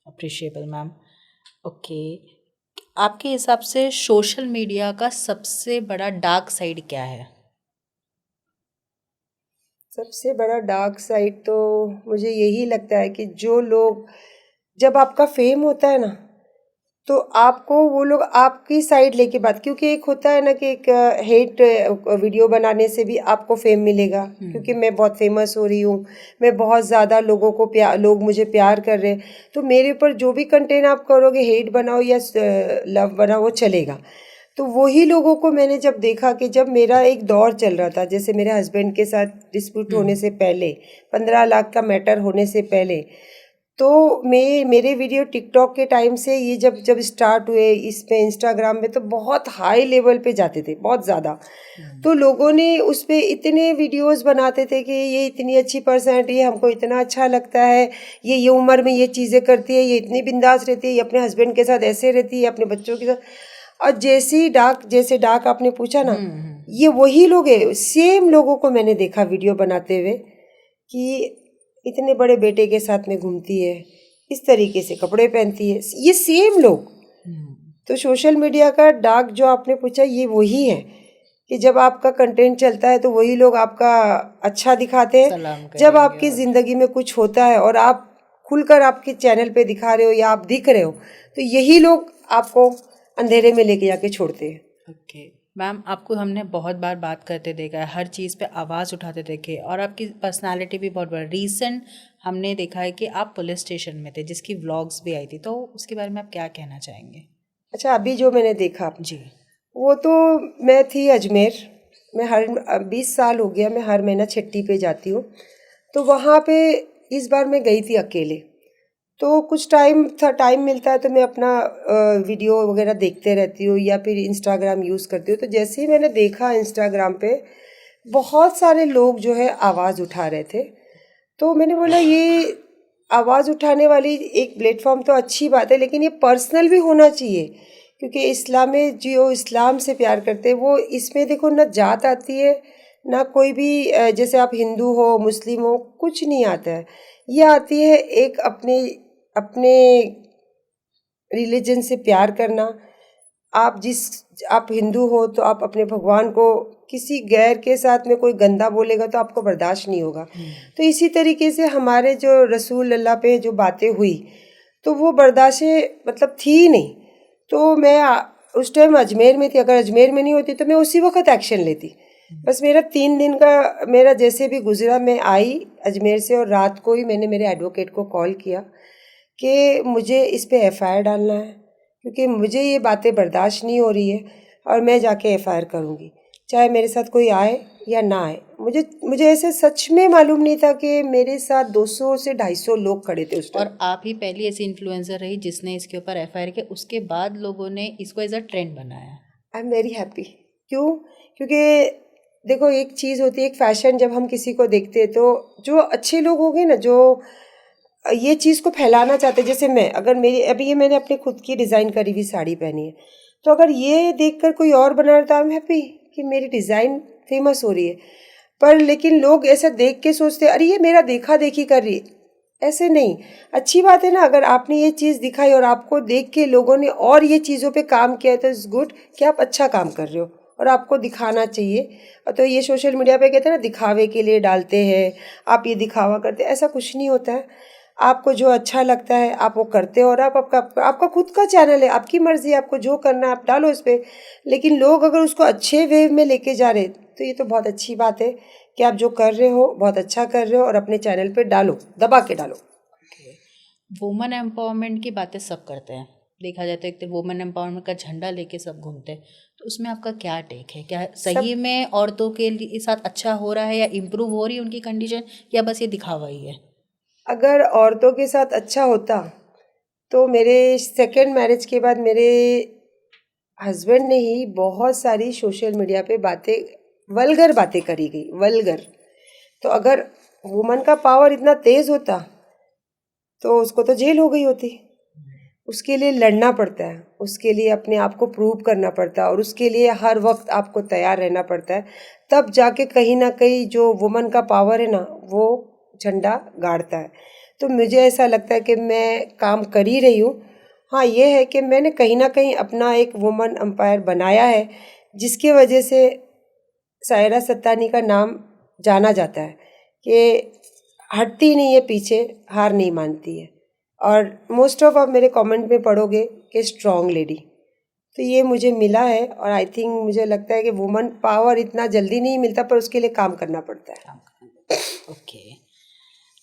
Appreciable ma'am. ओके। आपके हिसाब से सोशल मीडिया का सबसे बड़ा डार्क साइड क्या है? सबसे बड़ा डार्क साइड तो मुझे यही लगता है कि जो लोग, जब आपका फेम होता है ना, तो आपको वो लोग आपकी साइड लेके बात, क्योंकि एक होता है ना कि एक हेट वीडियो बनाने से भी आपको फेम मिलेगा, क्योंकि मैं बहुत फेमस हो रही हूँ, मैं बहुत ज़्यादा लोगों को लोग मुझे प्यार कर रहे हैं, तो मेरे ऊपर जो भी कंटेंट आप करोगे, हेट बनाओ या लव बनाओ, वो चलेगा। तो वही लोगों को मैंने जब देखा कि जब मेरा एक दौर चल रहा था, जैसे मेरे हस्बैंड के साथ डिस्प्यूट होने से पहले, 15 लाख का मैटर होने से पहले, तो मेरे वीडियो टिकटॉक के टाइम से ये जब स्टार्ट हुए, इसमें इंस्टाग्राम में तो बहुत हाई लेवल पे जाते थे, बहुत ज़्यादा। तो लोगों ने उस पर इतने वीडियोस बनाते थे कि ये इतनी अच्छी पर्सनैलिटी है, हमको इतना अच्छा लगता है, ये उम्र में ये चीज़ें करती है, ये इतनी बिंदास रहती है, ये अपने हस्बैंड के साथ ऐसे रहती है, अपने बच्चों के साथ। और जैसे डाक आपने पूछा ना, ये वही लोग हैं, सेम लोगों को मैंने देखा वीडियो बनाते हुए कि इतने बड़े बेटे के साथ में घूमती है, इस तरीके से कपड़े पहनती है, ये सेम लोग। तो सोशल मीडिया का डार्क जो आपने पूछा, ये वही है कि जब आपका कंटेंट चलता है तो वही लोग आपका अच्छा दिखाते हैं। सलाम जब करेंगे आपकी ज़िंदगी में कुछ होता है और आप खुलकर आपके चैनल पे दिखा रहे हो या आप दिख रहे हो, तो यही लोग आपको अंधेरे में लेके जाके छोड़ते हैं। ओके मैम, आपको हमने बहुत बार बात करते देखा है, हर चीज़ पे आवाज़ उठाते देखे, और आपकी पर्सनालिटी भी बहुत बड़ा। रीसेंट हमने देखा है कि आप पुलिस स्टेशन में थे, जिसकी व्लॉग्स भी आई थी, तो उसके बारे में आप क्या कहना चाहेंगे? अच्छा, अभी जो मैंने देखा जी। वो तो, मैं थी अजमेर। मैं हर 20 साल हो गया मैं हर महीना छट्टी पे जाती हूँ। तो वहाँ पे इस बार मैं गई थी अकेले। तो कुछ टाइम मिलता है तो मैं अपना वीडियो वगैरह देखते रहती हूँ या फिर इंस्टाग्राम यूज़ करती हूँ। तो जैसे ही मैंने देखा इंस्टाग्राम पे बहुत सारे लोग जो है आवाज़ उठा रहे थे, तो मैंने बोला ये आवाज़ उठाने वाली एक प्लेटफॉर्म तो अच्छी बात है, लेकिन ये पर्सनल भी होना चाहिए। क्योंकि इस्लाम में जो इस्लाम से प्यार करते हैं वो, इसमें देखो ना जात आती है ना कोई भी जैसे आप हिंदू हो मुस्लिम हो, कुछ नहीं आता है। ये आती है एक अपने अपने रिलीजन से प्यार करना। आप हिंदू हो तो आप अपने भगवान को, किसी गैर के साथ में कोई गंदा बोलेगा तो आपको बर्दाश्त नहीं होगा। तो इसी तरीके से हमारे जो रसूल अल्लाह पे जो बातें हुई तो वो बर्दाश्त मतलब थी ही नहीं। तो मैं उस टाइम अजमेर में थी, अगर अजमेर में नहीं होती तो मैं उसी वक्त एक्शन लेती। बस मेरा 3 दिन का मेरा जैसे भी गुजरा, मैं आई अजमेर से और रात को ही मैंने मेरे एडवोकेट को कॉल किया कि मुझे इस पे एफआईआर डालना है, क्योंकि मुझे ये बातें बर्दाश्त नहीं हो रही है और मैं जाके एफआईआर करूँगी, चाहे मेरे साथ कोई आए या ना आए। मुझे ऐसे सच में मालूम नहीं था कि मेरे साथ 200 से 250 लोग खड़े थे उस टाइम। और आप ही पहली ऐसी इन्फ्लुएंसर रही जिसने इसके ऊपर एफआईआर किया, उसके बाद लोगों ने इसको एज अ ट्रेंड बनाया। I am very happy. क्यों? क्योंकि देखो एक चीज़ होती है, एक फैशन, जब हम किसी को देखते हैं तो जो अच्छे लोग होंगे ना, जो ये चीज़ को फैलाना चाहते हैं, जैसे मैं, अगर मेरी अभी ये मैंने अपनी खुद की डिज़ाइन करी हुई साड़ी पहनी है, तो अगर ये देखकर कोई और बना रहा है तो आई एम हैप्पी कि मेरी डिज़ाइन फेमस हो रही है। पर लेकिन लोग ऐसा देख के सोचते हैं अरे ये मेरा देखा देखी कर रही है। ऐसे नहीं, अच्छी बात है ना, अगर आपने ये चीज़ दिखाई और आपको देख के लोगों ने और ये चीज़ों पे काम किया है तो इट्स गुड कि आप अच्छा काम कर रहे हो और आपको दिखाना चाहिए। और तो ये सोशल मीडिया पे कहते हैं ना, दिखावे के लिए डालते हैं, आप ये दिखावा करते हैं, ऐसा कुछ नहीं होता है। आपको जो अच्छा लगता है आप वो करते हो और आपका खुद का चैनल है, आपकी मर्ज़ी है, आपको जो करना है आप डालो इस पर। लेकिन लोग अगर उसको अच्छे वे में लेके जा रहे तो ये तो बहुत अच्छी बात है कि आप जो कर रहे हो बहुत अच्छा कर रहे हो और अपने चैनल पे डालो, दबा के डालो। वुमेन एम्पावरमेंट की बातें सब करते हैं, देखा जाए तो एक तो वुमेन एम्पावरमेंट का झंडा लेके सब घूमते हैं, तो उसमें आपका क्या टेक है? क्या सही में औरतों के लिए साथ अच्छा हो रहा है या इम्प्रूव हो रही है उनकी कंडीशन, या बस ये दिखावा ही है? अगर औरतों के साथ अच्छा होता तो मेरे सेकंड मैरिज के बाद मेरे हस्बैंड ने ही बहुत सारी सोशल मीडिया पे वल्गर बातें करी गई, वल्गर। तो अगर वुमन का पावर इतना तेज होता तो उसको तो जेल हो गई होती। उसके लिए लड़ना पड़ता है, उसके लिए अपने आप को प्रूव करना पड़ता है और उसके लिए हर वक्त आपको तैयार रहना पड़ता है, तब जाके कहीं ना कहीं जो वुमन का पावर है ना वो झंडा गाड़ता है। तो मुझे ऐसा लगता है कि मैं काम कर ही रही हूँ। हाँ, ये है कि मैंने कहीं ना कहीं अपना एक वुमन एम्पायर बनाया है, जिसकी वजह से सायरा सत्तानी का नाम जाना जाता है कि हटती नहीं है पीछे, हार नहीं मानती है। और मोस्ट ऑफ आप मेरे कमेंट में पढ़ोगे कि स्ट्रॉन्ग लेडी, तो ये मुझे मिला है। और आई थिंक मुझे लगता है कि वुमन पावर इतना जल्दी नहीं मिलता, पर उसके लिए काम करना पड़ता है। ओके,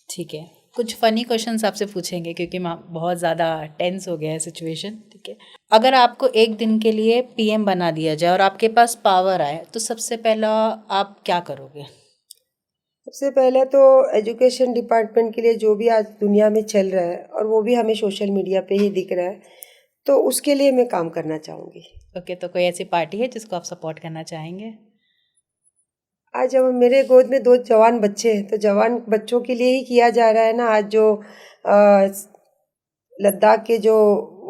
ठीक है। कुछ फ़नी क्वेश्चंस आपसे पूछेंगे क्योंकि बहुत ज़्यादा टेंस हो गया है सिचुएशन, ठीक है? अगर आपको एक दिन के लिए पीएम बना दिया जाए और आपके पास पावर आए, तो सबसे पहला आप क्या करोगे? सबसे पहले तो एजुकेशन डिपार्टमेंट के लिए जो भी आज दुनिया में चल रहा है और वो भी हमें सोशल मीडिया पे ही दिख रहा है, तो उसके लिए मैं काम करना चाहूँगी। ओके, तो कोई ऐसी पार्टी है जिसको आप सपोर्ट करना चाहेंगे? आज जब मेरे गोद में 2 जवान बच्चे हैं तो जवान बच्चों के लिए ही किया जा रहा है ना। आज जो लद्दाख के जो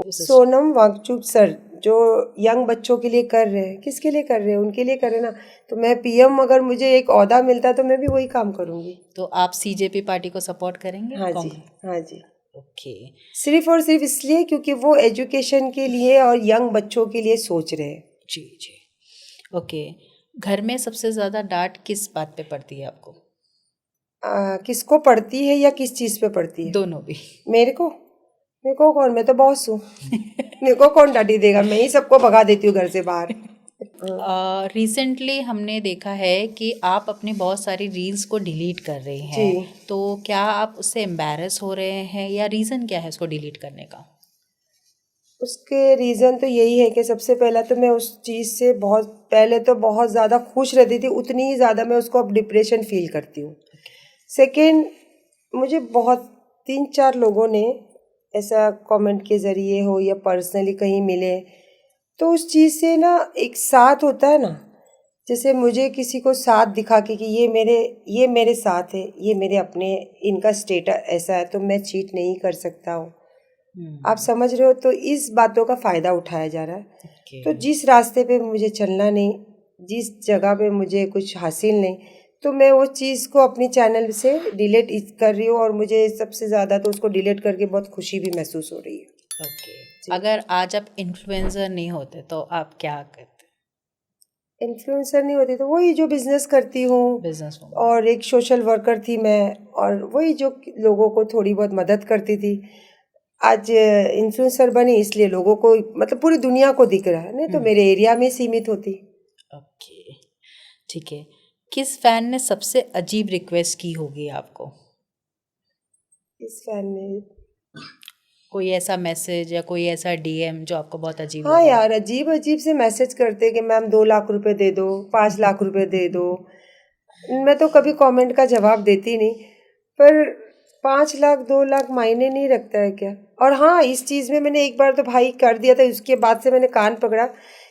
सोनम वांगचुक सर जो यंग बच्चों के लिए कर रहे हैं, किसके लिए कर रहे हैं? उनके लिए कर रहे हैं ना। तो मैं पीएम, अगर मुझे एक ओहदा मिलता तो मैं भी वही काम करूँगी। तो आप सीजेपी पार्टी को सपोर्ट करेंगे? हाँ जी, हाँ जी। ओके। सिर्फ और सिर्फ इसलिए क्योंकि वो एजुकेशन के लिए और यंग बच्चों के लिए सोच रहे हैं। जी जी। ओके, घर में सबसे ज़्यादा डांट किस बात पे पड़ती है आपको? किसको पड़ती है या किस चीज़ पे पड़ती है? दोनों भी। मेरे को कौन, मैं तो बॉस हूँ। मेरे को कौन डांटी देगा, मैं ही सबको भगा देती हूँ घर से बाहर। रिसेंटली हमने देखा है कि आप अपनी बहुत सारी रील्स को डिलीट कर रहे जी। हैं, तो क्या आप उससे एम्बैरस हो रहे हैं या रीज़न क्या है उसको डिलीट करने का? उसके रीज़न तो यही है कि सबसे पहला तो मैं उस चीज़ से बहुत पहले तो बहुत ज़्यादा खुश रहती थी, उतनी ही ज़्यादा मैं उसको अब डिप्रेशन फील करती हूँ। सेकेंड, मुझे बहुत 3-4 लोगों ने ऐसा कमेंट के ज़रिए हो या पर्सनली कहीं मिले, तो उस चीज़ से ना एक साथ होता है ना, जैसे मुझे किसी को साथ दिखा के कि ये मेरे साथ है, ये मेरे अपने, इनका स्टेटस ऐसा है तो मैं चीट नहीं कर सकता हूँ। आप समझ रहे हो, तो इस बातों का फ़ायदा उठाया जा रहा है। तो जिस रास्ते पे मुझे चलना नहीं, जिस जगह पे मुझे कुछ हासिल नहीं, तो मैं वो चीज़ को अपनी चैनल से डिलीट कर रही हूँ, और मुझे सबसे ज़्यादा तो उसको डिलीट करके बहुत खुशी भी महसूस हो रही है। ओके, अगर आज आप इन्फ्लुएंसर नहीं होते तो आप क्या करते? इन्फ्लुएंसर नहीं होती तो वही जो बिजनेस करती हूँ, बिजनेस वूमन। और एक सोशल वर्कर थी मैं, और वही जो लोगों को थोड़ी बहुत मदद करती थी। आज इन्फ्लुएंसर बनी इसलिए लोगों को, मतलब पूरी दुनिया को दिख रहा है, नहीं तो मेरे एरिया में सीमित होती। ओके, ठीक है। किस फैन ने सबसे अजीब रिक्वेस्ट की होगी आपको? इस फैन ने, कोई ऐसा मैसेज या कोई ऐसा डीएम जो आपको बहुत अजीब हाँ लगा? यार, अजीब अजीब से मैसेज करते कि मैम 2 लाख रुपए दे दो, 5 लाख रुपए दे दो। मैं तो कभी कमेंट का जवाब देती नहीं, पर 5 लाख 2 लाख मायने नहीं रखता है क्या? और हाँ, इस चीज़ में मैंने एक बार तो भाई कर दिया था, उसके बाद से मैंने कान पकड़ा।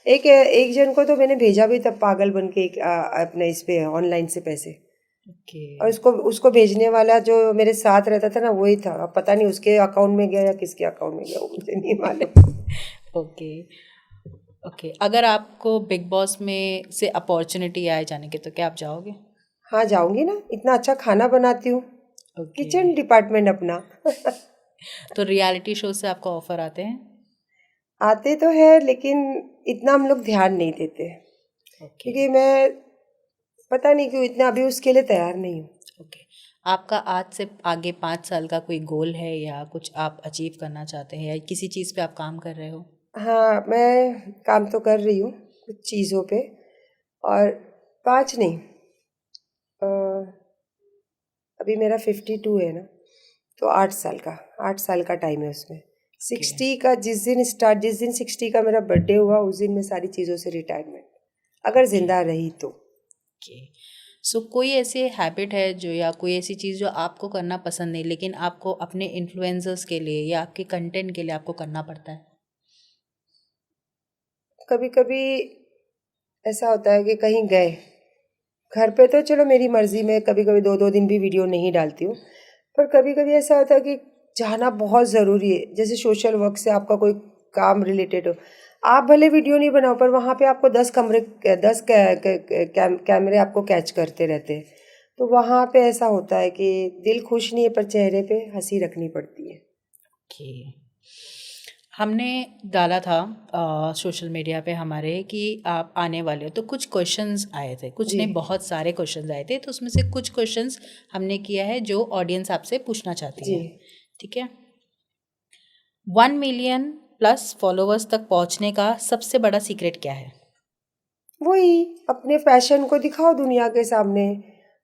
एक जन को तो मैंने भेजा भी था पागल बन के, अपने इस पे ऑनलाइन से पैसे, ओके। और उसको भेजने वाला जो मेरे साथ रहता था ना, वही था। अब पता नहीं उसके अकाउंट में गया या किसके अकाउंट में गया, वो मुझे नहीं मालूम। ओके। ओके, अगर आपको बिग बॉस में से अपॉर्चुनिटी आए जाने की तो क्या आप जाओगे? हाँ, जाऊंगी ना, इतना अच्छा खाना बनाती हूँ। ओके। किचन डिपार्टमेंट अपना। तो रियलिटी शो से आपको ऑफर आते हैं? आते तो है, लेकिन इतना हम लोग ध्यान नहीं देते, ओके। क्योंकि मैं पता नहीं क्यों इतना अभी उसके लिए तैयार नहीं हूँ। ओके, आपका आज से आगे 5 साल का कोई गोल है या कुछ आप अचीव करना चाहते हैं या किसी चीज़ पे आप काम कर रहे हो? हाँ, मैं काम तो कर रही हूँ कुछ चीज़ों पे, और 5 नहीं, अ, अभी मेरा 52 है ना, तो 8 साल का टाइम है उसमें। 60 का जिस दिन 60 का मेरा बर्थडे हुआ, उस दिन मैं सारी चीज़ों से रिटायरमेंट, अगर जिंदा रही तो। ओके, सो कोई ऐसी हैबिट है जो या कोई ऐसी चीज़ जो आपको करना पसंद नहीं लेकिन आपको अपने इन्फ्लुएंसर्स के लिए या आपके कंटेंट के लिए आपको करना पड़ता है? कभी कभी ऐसा होता है कि कहीं गए, घर पे तो चलो मेरी मर्जी में कभी कभी 2-2 दिन भी वीडियो नहीं डालती हूँ, पर कभी कभी ऐसा होता है कि जाना बहुत ज़रूरी है, जैसे सोशल वर्क से आपका कोई काम रिलेटेड हो, आप भले वीडियो नहीं बनाओ, पर वहाँ पे आपको 10 कैमरे आपको कैच करते रहते हैं, तो वहाँ पे ऐसा होता है कि दिल खुश नहीं है, पर चेहरे पे हंसी रखनी पड़ती है। ओके, हमने डाला था सोशल मीडिया पे हमारे कि आप आने वाले हो, तो कुछ क्वेश्चंस आए थे, कुछ जी नहीं बहुत सारे क्वेश्चंस आए थे, तो उसमें से कुछ क्वेश्चंस हमने किया है जो ऑडियंस आपसे पूछना चाहती जी। है। ठीक है। 1 मिलियन+ फॉलोअर्स तक पहुंचने का सबसे बड़ा सीक्रेट क्या है? वही अपने पैशन को दिखाओ दुनिया के सामने,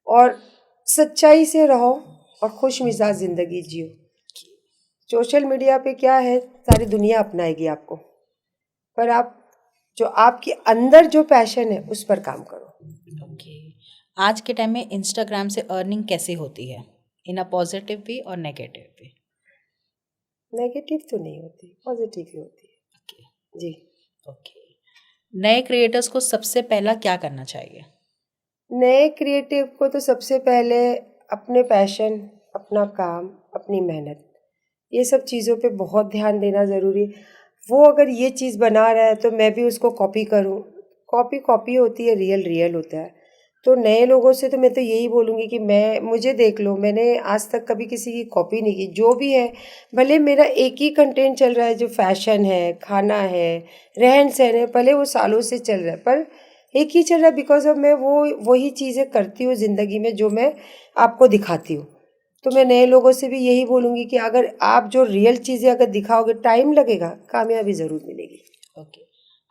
और सच्चाई से रहो, और खुश मिजाज ज़िंदगी जियो। सोशल मीडिया पे क्या है, सारी दुनिया अपनाएगी आपको, पर आप जो आपके अंदर जो पैशन है उस पर काम करो। ओके, आज के टाइम में इंस्टाग्राम से अर्निंग कैसे होती है, इन अ पॉजिटिव वे और नेगेटिव वे? नेगेटिव तो नहीं होती, पॉजिटिव ही होती है। ओके। जी। ओके, नए क्रिएटर्स को सबसे पहला क्या करना चाहिए? नए क्रिएटिव को तो सबसे पहले अपने पैशन, अपना काम, अपनी मेहनत, ये सब चीज़ों पे बहुत ध्यान देना ज़रूरी है। वो अगर ये चीज़ बना रहा है तो मैं भी उसको कॉपी करूँ। कॉपी कॉपी होती है, रियल रियल होता है। तो नए लोगों से तो मैं तो यही बोलूँगी कि मुझे देख लो, मैंने आज तक कभी किसी की कॉपी नहीं की। जो भी है, भले मेरा एक ही कंटेंट चल रहा है, जो फैशन है, खाना है, रहन सहन है, भले वो सालों से चल रहा है, पर एक ही चल रहा है, बिकॉज ऑफ मैं वही चीज़ें करती हूँ ज़िंदगी में जो मैं आपको दिखाती हूँ। तो मैं नए लोगों से भी यही बोलूँगी कि अगर आप जो रियल चीज़ें अगर दिखाओगे, टाइम लगेगा, कामयाबी ज़रूर मिलेगी। ओके,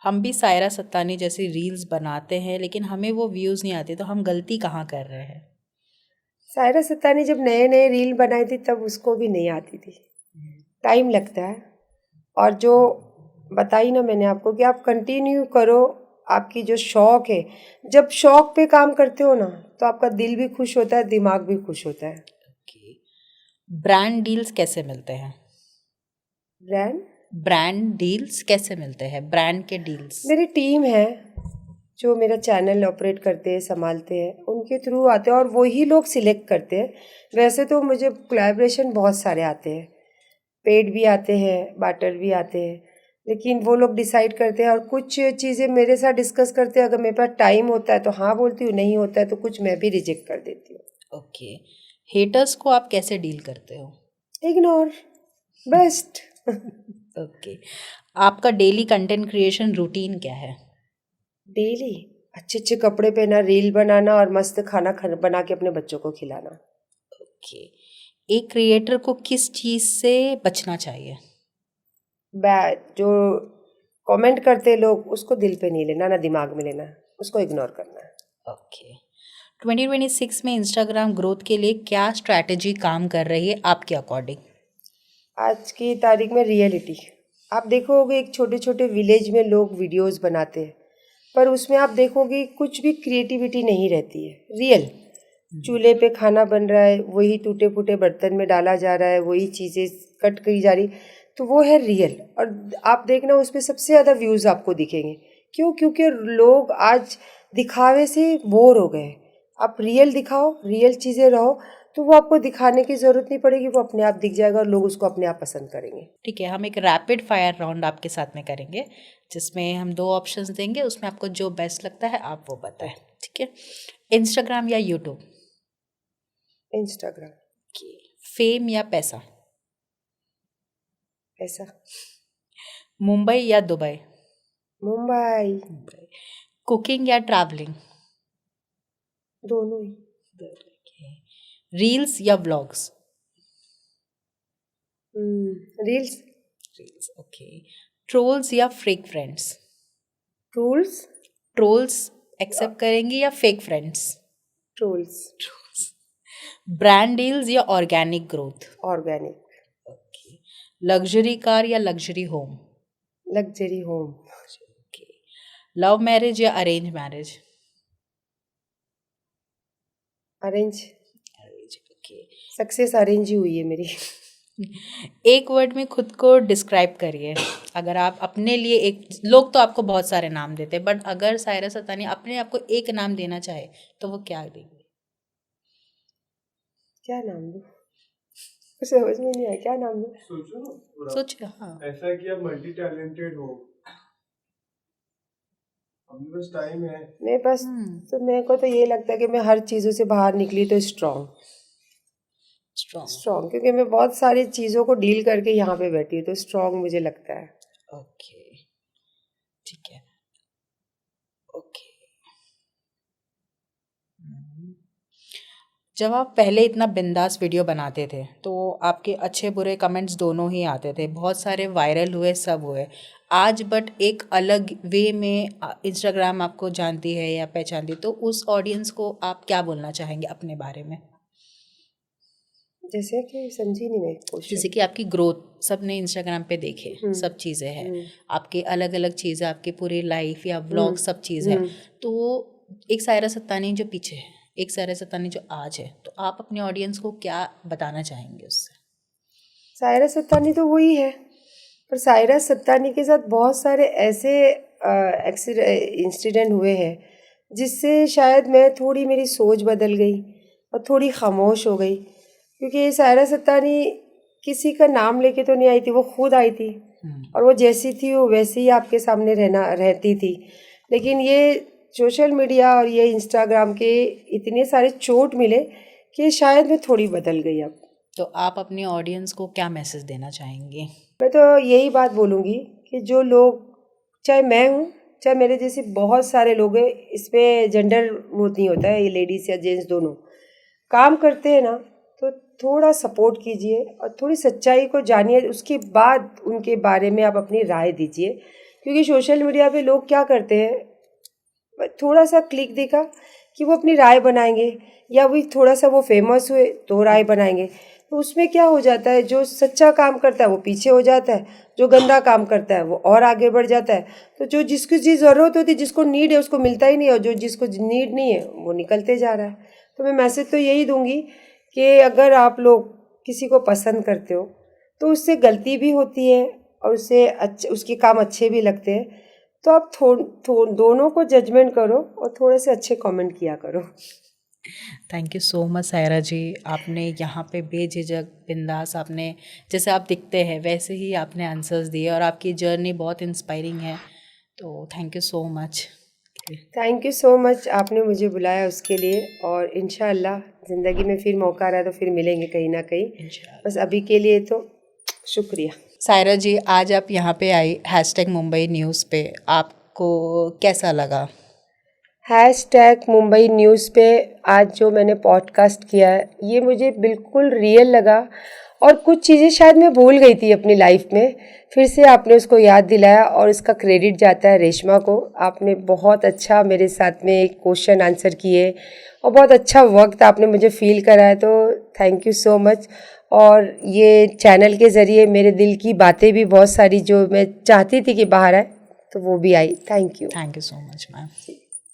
हम भी सायरा सत्तानी जैसी रील्स बनाते हैं लेकिन हमें वो व्यूज़ नहीं आते, तो हम गलती कहाँ कर रहे हैं? सायरा सत्तानी जब नए नए रील बनाई थी तब उसको भी नहीं आती थी, टाइम लगता है। और जो बताई ना मैंने आपको कि आप कंटिन्यू करो, आपकी जो शौक है, जब शौक पे काम करते हो ना तो आपका दिल भी खुश होता है, दिमाग भी खुश होता है। ओके, ब्रांड डील्स कैसे मिलते हैं? ब्रांड, ब्रांड डील्स कैसे मिलते हैं? ब्रांड के डील्स? मेरी टीम है जो मेरा चैनल ऑपरेट करते हैं, संभालते हैं, उनके थ्रू आते हैं और वही लोग सिलेक्ट करते हैं। वैसे तो मुझे कोलैबोरेशन बहुत सारे आते हैं, पेड भी आते हैं, बाटर भी आते हैं, लेकिन वो लोग डिसाइड करते हैं और कुछ चीज़ें मेरे साथ डिस्कस करते हैं। अगर मेरे पास टाइम होता है तो हाँ बोलती हूँ, नहीं होता है तो कुछ मैं भी रिजेक्ट कर देती हूँ। ओके, हेटर्स को आप कैसे डील करते हो? Ignore, best. ओके, आपका डेली कंटेंट क्रिएशन रूटीन क्या है? डेली अच्छे अच्छे कपड़े पहना, रील बनाना और मस्त खाना बना के अपने बच्चों को खिलाना। ओके, एक क्रिएटर को किस चीज़ से बचना चाहिए? बैड जो कमेंट करते हैं लोग, उसको दिल पे नहीं लेना, ना दिमाग में लेना, उसको इग्नोर करना है। ओके, 2026 में इंस्टाग्राम ग्रोथ के लिए क्या स्ट्रैटेजी काम कर रही है आपके अकॉर्डिंग? आज की तारीख में रियलिटी, आप देखोगे एक छोटे छोटे विलेज में लोग वीडियोस बनाते हैं, पर उसमें आप देखोगे कुछ भी क्रिएटिविटी नहीं रहती है। रियल चूल्हे पे खाना बन रहा है, वही टूटे फूटे बर्तन में डाला जा रहा है, वही चीज़ें कट की जा रही, तो वो है रियल। और आप देखना उसमें सबसे ज़्यादा व्यूज़ आपको दिखेंगे। क्यों? क्योंकि लोग आज दिखावे से बोर हो गए। आप रियल दिखाओ, रियल चीज़ें रहो, तो वो आपको दिखाने की ज़रूरत नहीं पड़ेगी, वो अपने आप दिख जाएगा और लोग उसको अपने आप पसंद करेंगे। ठीक है, हम एक रैपिड फायर राउंड आपके साथ में करेंगे जिसमें हम 2 ऑप्शंस देंगे, उसमें आपको जो बेस्ट लगता है आप वो बताएं। ठीक है, इंस्टाग्राम या यूट्यूब? इंस्टाग्राम। ओके, फेम या पैसा? ऐसा। मुंबई या दुबई? मुंबई। मुंबई। कुकिंग या ट्रैवलिंग? दोनों ही। रील्स या vlogs? Reels. Reels, okay. Trolls या fake friends? Tools. Trolls accept करेंगी या fake friends? Tools. Brand deals या organic growth? Organic. Okay, luxury car या luxury home? Luxury home. Okay, love marriage या arrange marriage? Arrange. Arrange, okay. Success arrange ही हुई है मेरी। एक वर्ड में खुद को डिस्क्राइब करिए। अगर आप अपने लिए एक, लोग तो आपको बहुत सारे नाम देते हैं, बट अगर सायरा सत्तानी अपने आप को एक नाम देना चाहे तो वो क्या देंगे? क्या नाम दूँ? कुछ समझ में नहीं आया, क्या नाम दूँ? सोचो ना थोड़ा। सोच, हाँ। ऐसा है कि आप मल्टी टैलेंटेड हो, अपने पास टाइम है। मेरे पास तो, मेरे को तो ये लगता है कि मैं हर चीज़ों से बाहर निकली तो स्ट्रॉन्ग। स्ट्रॉन्ग, क्योंकि मैं बहुत सारी चीज़ों को डील करके यहाँ पे बैठी हूँ, तो स्ट्रॉन्ग मुझे लगता है। ओके, ठीक है, ओके। जब आप पहले इतना बिंदास वीडियो बनाते थे तो आपके अच्छे बुरे कमेंट्स दोनों ही आते थे, बहुत सारे वायरल हुए, सब हुए। आज बट एक अलग वे में इंस्टाग्राम आपको जानती है या पहचानती है, तो उस ऑडियंस को आप क्या बोलना चाहेंगे अपने बारे में? जैसे कि समझी नहीं मैं क्वेश्चन। जैसे कि आपकी ग्रोथ सबने इंस्टाग्राम पे देखे, सब चीज़ें हैं, आपके अलग अलग चीज़ें, आपकी पूरी लाइफ या ब्लॉग, सब चीज़ है, तो एक सायरा सत्तानी जो पीछे है, एक सायरा सत्तानी जो आज है, तो आप अपने ऑडियंस को क्या बताना चाहेंगे उससे? सायरा सत्तानी तो वही है, पर सायरा सत्तानी के साथ बहुत सारे ऐसे इंसिडेंट हुए हैं जिससे शायद मैं थोड़ी, मेरी सोच बदल गई और थोड़ी खामोश हो गई। क्योंकि सायरा सत्तानी किसी का नाम लेके तो नहीं आई थी, वो खुद आई थी और वो जैसी थी वो वैसे ही आपके सामने रहती थी। लेकिन ये सोशल मीडिया और ये इंस्टाग्राम के इतने सारे चोट मिले कि शायद मैं थोड़ी बदल गई अब। तो आप अपने ऑडियंस को क्या मैसेज देना चाहेंगे? मैं तो यही बात बोलूँगी कि जो लोग, चाहे मैं हूँ चाहे मेरे जैसे बहुत सारे लोग हैं, इसमें जेंडर वो नहीं होता है, ये लेडीज़ या जेंट्स दोनों काम करते हैं ना, तो थोड़ा सपोर्ट कीजिए और थोड़ी सच्चाई को जानिए, उसके बाद उनके बारे में आप अपनी राय दीजिए। क्योंकि सोशल मीडिया पे लोग क्या करते हैं, थोड़ा सा क्लिक देखा कि वो अपनी राय बनाएंगे, या वही थोड़ा सा वो फेमस हुए तो राय बनाएंगे, तो उसमें क्या हो जाता है, जो सच्चा काम करता है वो पीछे हो जाता है, जो गंदा काम करता है वो और आगे बढ़ जाता है। तो जो जिसको चीज़ ज़रूरत होती है, जिसको नीड है उसको मिलता ही नहीं, और जो जिसको नीड नहीं है वो निकलते जा रहा है। तो मैं मैसेज तो यही दूंगी कि अगर आप लोग किसी को पसंद करते हो तो उससे गलती भी होती है और उससे उसके काम अच्छे भी लगते हैं, तो आप दोनों को जजमेंट करो और थोड़े से अच्छे कमेंट किया करो। Thank you so much Saira ji, आपने यहाँ पे बेझिझक बिंदास आपने जैसे आप दिखते हैं वैसे ही आपने आंसर्स दिए और आपकी जर्नी बहुत इंस्पायरिंग है, तो thank you so much. Thank you so much, आपने मुझे बुलाया उसके लिए, और इंशाअल्लाह ज़िंदगी में फिर मौका रहा तो फिर मिलेंगे कहीं ना कहीं। बस अभी के लिए तो शुक्रिया। सायरा जी, आज आप यहाँ पे आई #मुंबई न्यूज़ पे, आपको कैसा लगा? #मुंबई न्यूज़ पे आज जो मैंने पॉडकास्ट किया है, ये मुझे बिल्कुल रियल लगा, और कुछ चीज़ें शायद मैं भूल गई थी अपनी लाइफ में, फिर से आपने उसको याद दिलाया, और इसका क्रेडिट जाता है रेशमा को। आपने बहुत अच्छा मेरे साथ में एक क्वेश्चन आंसर किए और बहुत अच्छा वक्त आपने मुझे फील कराया, तो थैंक यू सो मच। और ये चैनल के ज़रिए मेरे दिल की बातें भी बहुत सारी जो मैं चाहती थी कि बाहर आए, तो वो भी आई। Thank you so much ma'am.